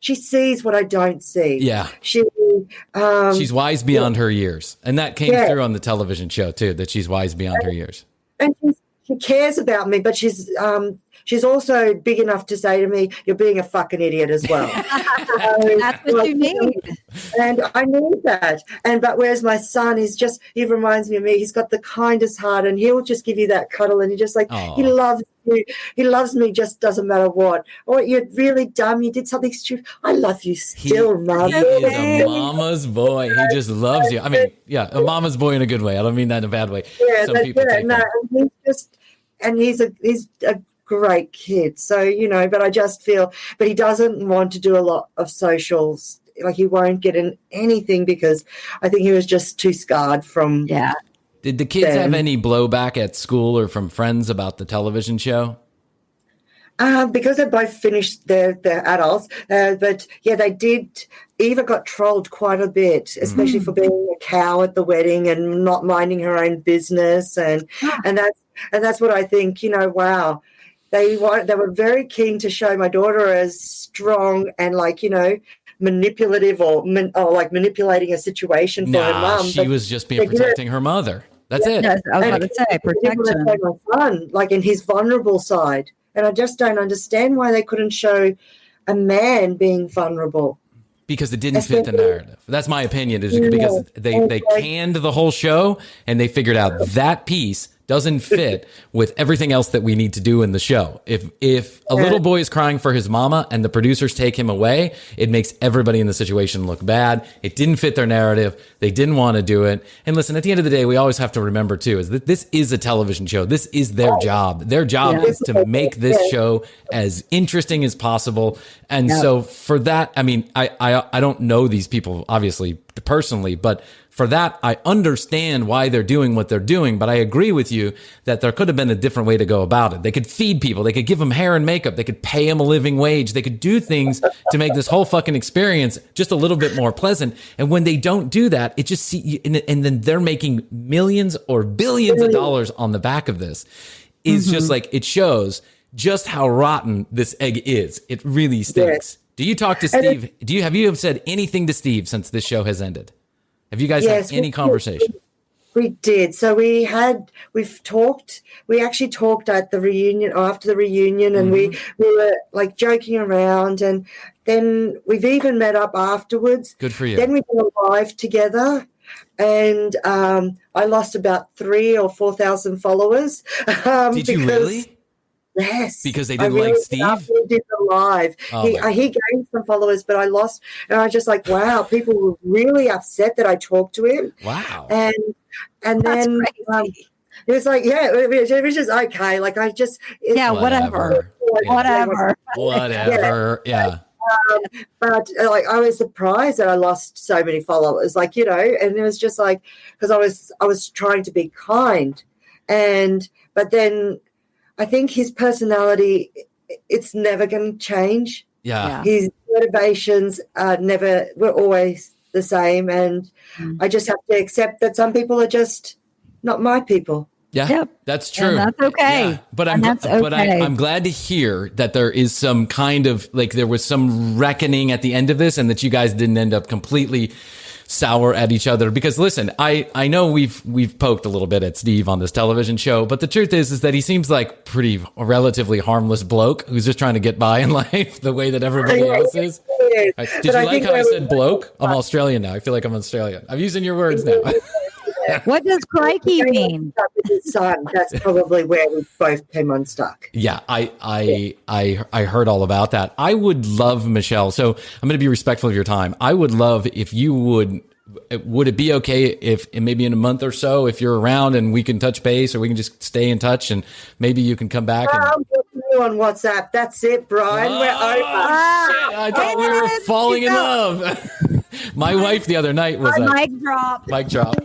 sees what I don't see. Yeah. She's wise beyond her years. And that came through on the television show too, that she's wise beyond her years. And she cares about me, but she's also big enough to say to me, "You're being a fucking idiot as well." That's what you need. And I need that. But whereas my son he reminds me of me. He's got the kindest heart, and he'll just give you that cuddle, and he just he loves you. He loves me, just doesn't matter what. Oh, you're really dumb. You did something stupid. I love you still, Mom. He is a mama's boy. He just loves you. I mean, yeah, a mama's boy in a good way. I don't mean that in a bad way. Yeah, Some people take that. He's a great kid. So, but I just feel, but he doesn't want to do a lot of socials. Like, he won't get in anything because I think he was just too scarred from. Yeah. Did the kids have any blowback at school or from friends about the television show? Because they both finished their adults. But yeah, they did. Eva got trolled quite a bit, especially for being a cow at the wedding and not minding her own business. And that's what I think, wow. They were very keen to show my daughter as strong and manipulative or manipulating a situation for her mum. She was just protecting her mother. That's it. Yes, I was about to say protection. My son, in his vulnerable side. And I just don't understand why they couldn't show a man being vulnerable. Because it didn't fit the narrative. That's my opinion. Is because they canned the whole show and they figured out that piece doesn't fit with everything else that we need to do in the show. If a little boy is crying for his mama and the producers take him away, it makes everybody in the situation look bad. It didn't fit their narrative. They didn't want to do it. And listen, at the end of the day, we always have to remember too, is that this is a television show. This is their job. Their job is to make this show as interesting as possible. And so for that, I mean, I don't know these people obviously personally, but for that, I understand why they're doing what they're doing, but I agree with you that there could have been a different way to go about it. They could feed people. They could give them hair and makeup. They could pay them a living wage. They could do things to make this whole fucking experience just a little bit more pleasant. And when they don't do that, it just and then they're making millions or billions of dollars on the back of this. Is just it shows just how rotten this egg is. It really stinks. Do you talk to Steve? Have you said anything to Steve since this show has ended? Have you guys had any conversation? We did. So we've talked. We actually talked at the reunion, after the reunion, and we were joking around, and then we've even met up afterwards. Good for you. Then we did a live together, and I lost about 3,000 or 4,000 followers. Did you really? Yes. Because they didn't like Steve? He did the live. Oh, he gained some followers, but I lost. And I was just wow, people were really upset that I talked to him. Wow. And then it was it was just okay. Whatever. Yeah. But I was surprised that I lost so many followers, and it was just because I was trying to be kind, but then I think his personality, it's never going to change. Yeah. His motivations were always the same, and I just have to accept that some people are just not my people. Yeah, yep. That's true. And that's okay. Yeah. But I'm glad to hear that there is some kind of there was some reckoning at the end of this, and that you guys didn't end up completely sour at each other. Because listen, I know we've poked a little bit at Steve on this television show, but the truth is that he seems like a relatively harmless bloke who's just trying to get by in life the way that everybody else is. Did you like how I said bloke? I'm Australian now. I feel like I'm Australian. I'm using your words now. What does crikey mean? That's probably where we both came unstuck. Yeah, I heard all about that. I would love, Mishel, so I'm going to be respectful of your time. I would love if you would it be okay if maybe in a month or so, if you're around and we can touch base, or we can just stay in touch and maybe you can come back? I'm you on WhatsApp. That's it, Brian. We're over. I thought we were falling in love. My wife the other night was mic drop. Mic drop.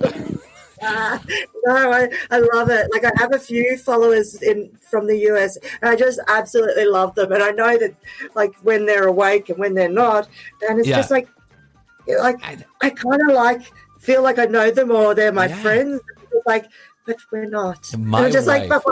No, I love it. Like, I have a few followers from the US, and I just absolutely love them. And I know that, like, when they're awake and when they're not, and it's just like I kind of feel like I know them or they're my friends. It's like, but we're not. My just wife, like,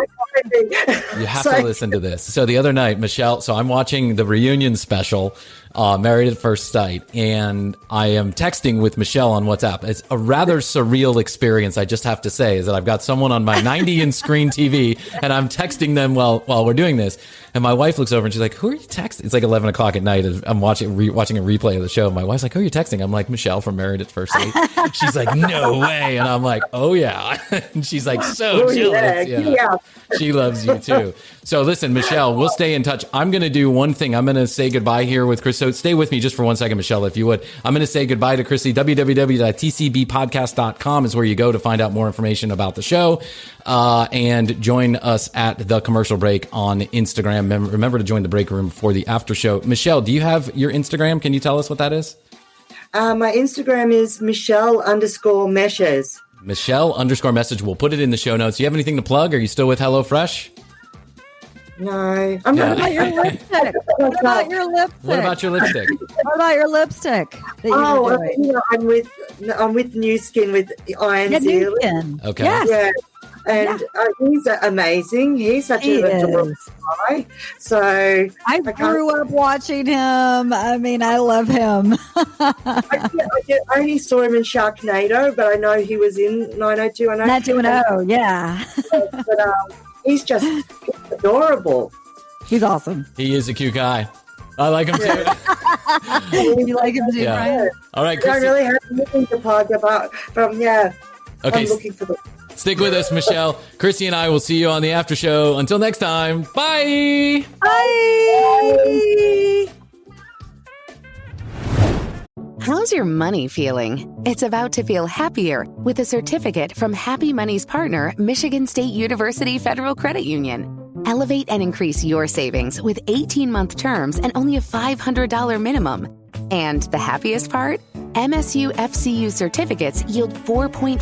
you have to listen to this. So the other night, Mishel, so I'm watching the reunion special, Married at First Sight, and I am texting with Mishel on WhatsApp. It's a rather surreal experience, I just have to say, is that I've got someone on my 90-inch screen TV, and I'm texting them while we're doing this. And my wife looks over and she's like, who are you texting? It's like 11 o'clock at night. And I'm watching a replay of the show. My wife's like, who are you texting? I'm like, Mishel from Married at First Sight. She's like, no way. And I'm like, oh, yeah. And she's like, so jealous. Yeah. She loves you, too. So listen, Mishel, we'll stay in touch. I'm going to do one thing. I'm going to say goodbye here with Chris. So stay with me just for 1 second, Mishel, if you would. I'm going to say goodbye to Krissy. www.tcbpodcast.com is where you go to find out more information about the show. And join us at The Commercial Break on Instagram. Remember to join the break room for the after show. Mishel, do you have your Instagram? Can you tell us what that is? My Instagram is Mishel_Meshes. Mishel_message. We'll put it in the show notes. Do you have anything to plug? Are you still with HelloFresh? No. I'm What about your lipstick? What about your lipstick? What about your lipstick? What about your lipstick? That you were doing? I'm with New Skin with Iron Yeah, Zealand. New Skin. Okay. Yes. Yeah. And he's amazing. He's such an adorable guy. So I grew up watching him. I mean, I love him. I only saw him in Sharknado, but I know he was in 90210. 90210, yeah. But he's just adorable. He's awesome. He is a cute guy. I like him too. You like him too, Yeah. Brian? All right, I Krissy. really have nothing to plug about from, Okay. I'm looking for the... Stick with us, Mishel. Krissy and I will see you on the after show. Until next time, bye. Bye. How's your money feeling? It's about to feel happier with a certificate from Happy Money's partner, Michigan State University Federal Credit Union. Elevate and increase your savings with 18-month terms and only a $500 minimum. And the happiest part? MSU FCU certificates yield 4.5%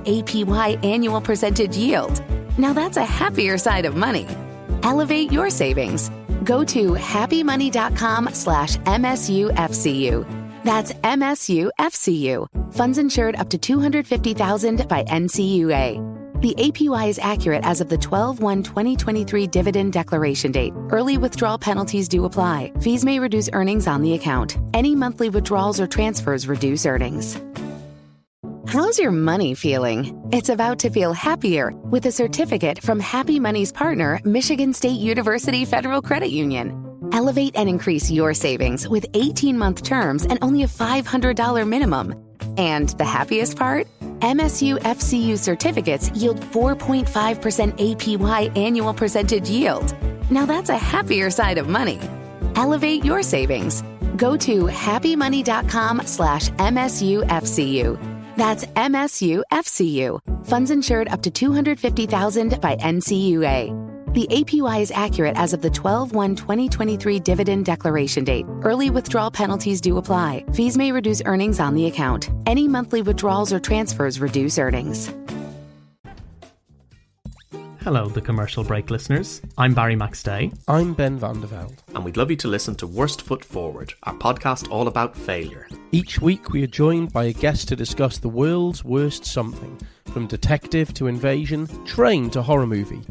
APY annual percentage yield. Now that's a happier side of money. Elevate your savings. Go to happymoney.com/MSUFCU. That's MSUFCU. Funds insured up to $250,000 by NCUA. The APY is accurate as of the 12/1/2023 dividend declaration date. Early withdrawal penalties do apply. Fees may reduce earnings on the account. Any monthly withdrawals or transfers reduce earnings. How's your money feeling? It's about to feel happier with a certificate from Happy Money's partner, Michigan State University Federal Credit Union. Elevate and increase your savings with 18-month terms and only a $500 minimum. And the happiest part? MSU FCU certificates yield 4.5% APY annual percentage yield. Now that's a happier side of money. Elevate your savings. Go to happymoney.com/MSUFCU. That's MSUFCU. Funds insured up to $250,000 by NCUA. The APY is accurate as of the 12/1/2023 dividend declaration date. Early withdrawal penalties do apply. Fees may reduce earnings on the account. Any monthly withdrawals or transfers reduce earnings. Hello, the Commercial Break listeners. I'm Barry McStay. I'm Ben van der Velde. And we'd love you to listen to Worst Foot Forward, our podcast all about failure. Each week we are joined by a guest to discuss the world's worst something, from detective to invasion, train to horror movie.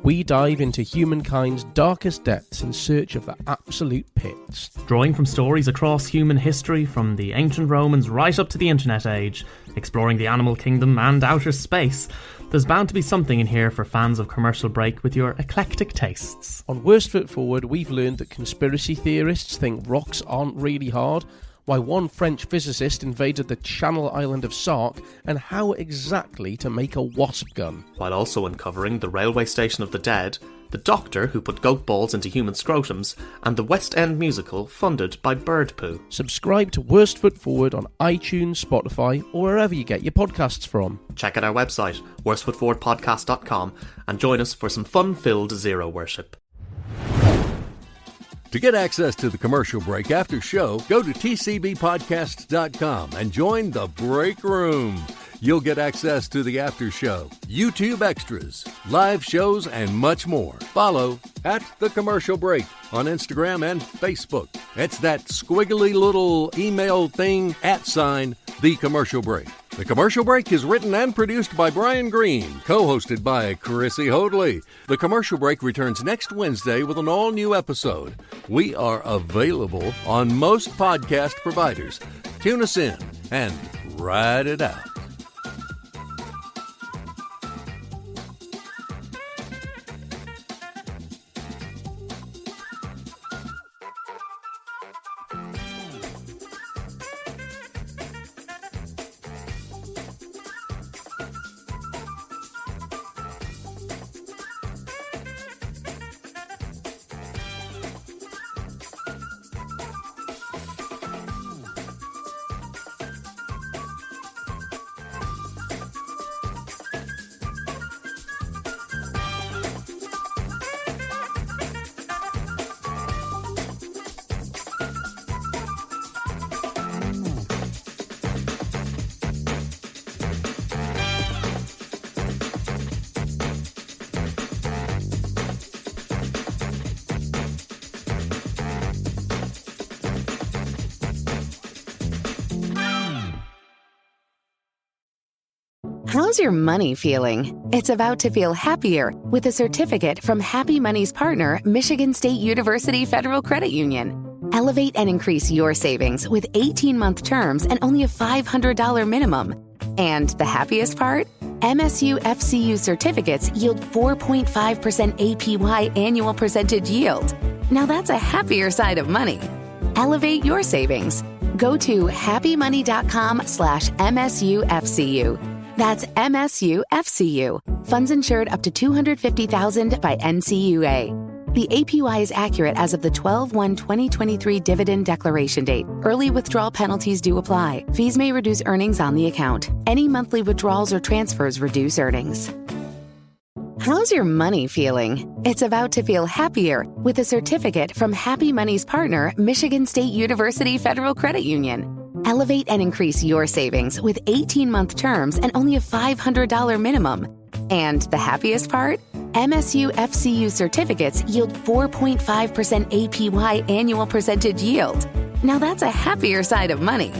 We dive into humankind's darkest depths in search of the absolute pits. Drawing from stories across human history, from the ancient Romans right up to the internet age, exploring the animal kingdom and outer space, there's bound to be something in here for fans of Commercial Break with your eclectic tastes. On Worst Foot Forward, we've learned that conspiracy theorists think rocks aren't really hard, why one French physicist invaded the Channel Island of Sark, and how exactly to make a wasp gun. While also uncovering the railway station of the dead, the doctor who put goat balls into human scrotums, and the West End musical funded by bird poo. Subscribe to Worst Foot Forward on iTunes, Spotify, or wherever you get your podcasts from. Check out our website, worstfootforwardpodcast.com, and join us for some fun-filled zero worship. To get access to the Commercial Break after show, go to tcbpodcasts.com and join the break room. You'll get access to the after show, YouTube extras, live shows, and much more. Follow at The Commercial Break on Instagram and Facebook. It's that squiggly little email thing, @The Commercial Break. The Commercial Break is written and produced by Brian Green, co-hosted by Chrissy Hoadley. The Commercial Break returns next Wednesday with an all-new episode. We are available on most podcast providers. Tune us in and ride it out. How's your money feeling? It's about to feel happier with a certificate from Happy Money's partner, Michigan State University Federal Credit Union. Elevate and increase your savings with 18-month terms and only a $500 minimum. And the happiest part? MSU FCU certificates yield 4.5% APY annual percentage yield. Now that's a happier side of money. Elevate your savings. Go to happymoney.com/MSUFCU. That's MSUFCU. Funds insured up to $250,000 by NCUA. The APY is accurate as of the 12/1/2023 dividend declaration date. Early withdrawal penalties do apply. Fees may reduce earnings on the account. Any monthly withdrawals or transfers reduce earnings. How's your money feeling? It's about to feel happier with a certificate from Happy Money's partner, Michigan State University Federal Credit Union. Elevate and increase your savings with 18-month terms and only a $500 minimum. And the happiest part? MSU FCU certificates yield 4.5% APY annual percentage yield. Now that's a happier side of money.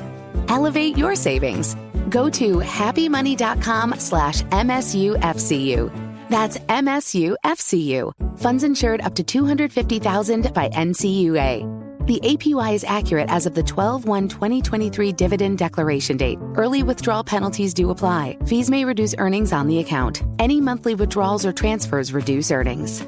Elevate your savings. Go to happymoney.com/MSUFCU. That's MSUFCU. Funds insured up to $250,000 by NCUA. The APY is accurate as of the 12/1/2023 dividend declaration date. Early withdrawal penalties do apply. Fees may reduce earnings on the account. Any monthly withdrawals or transfers reduce earnings.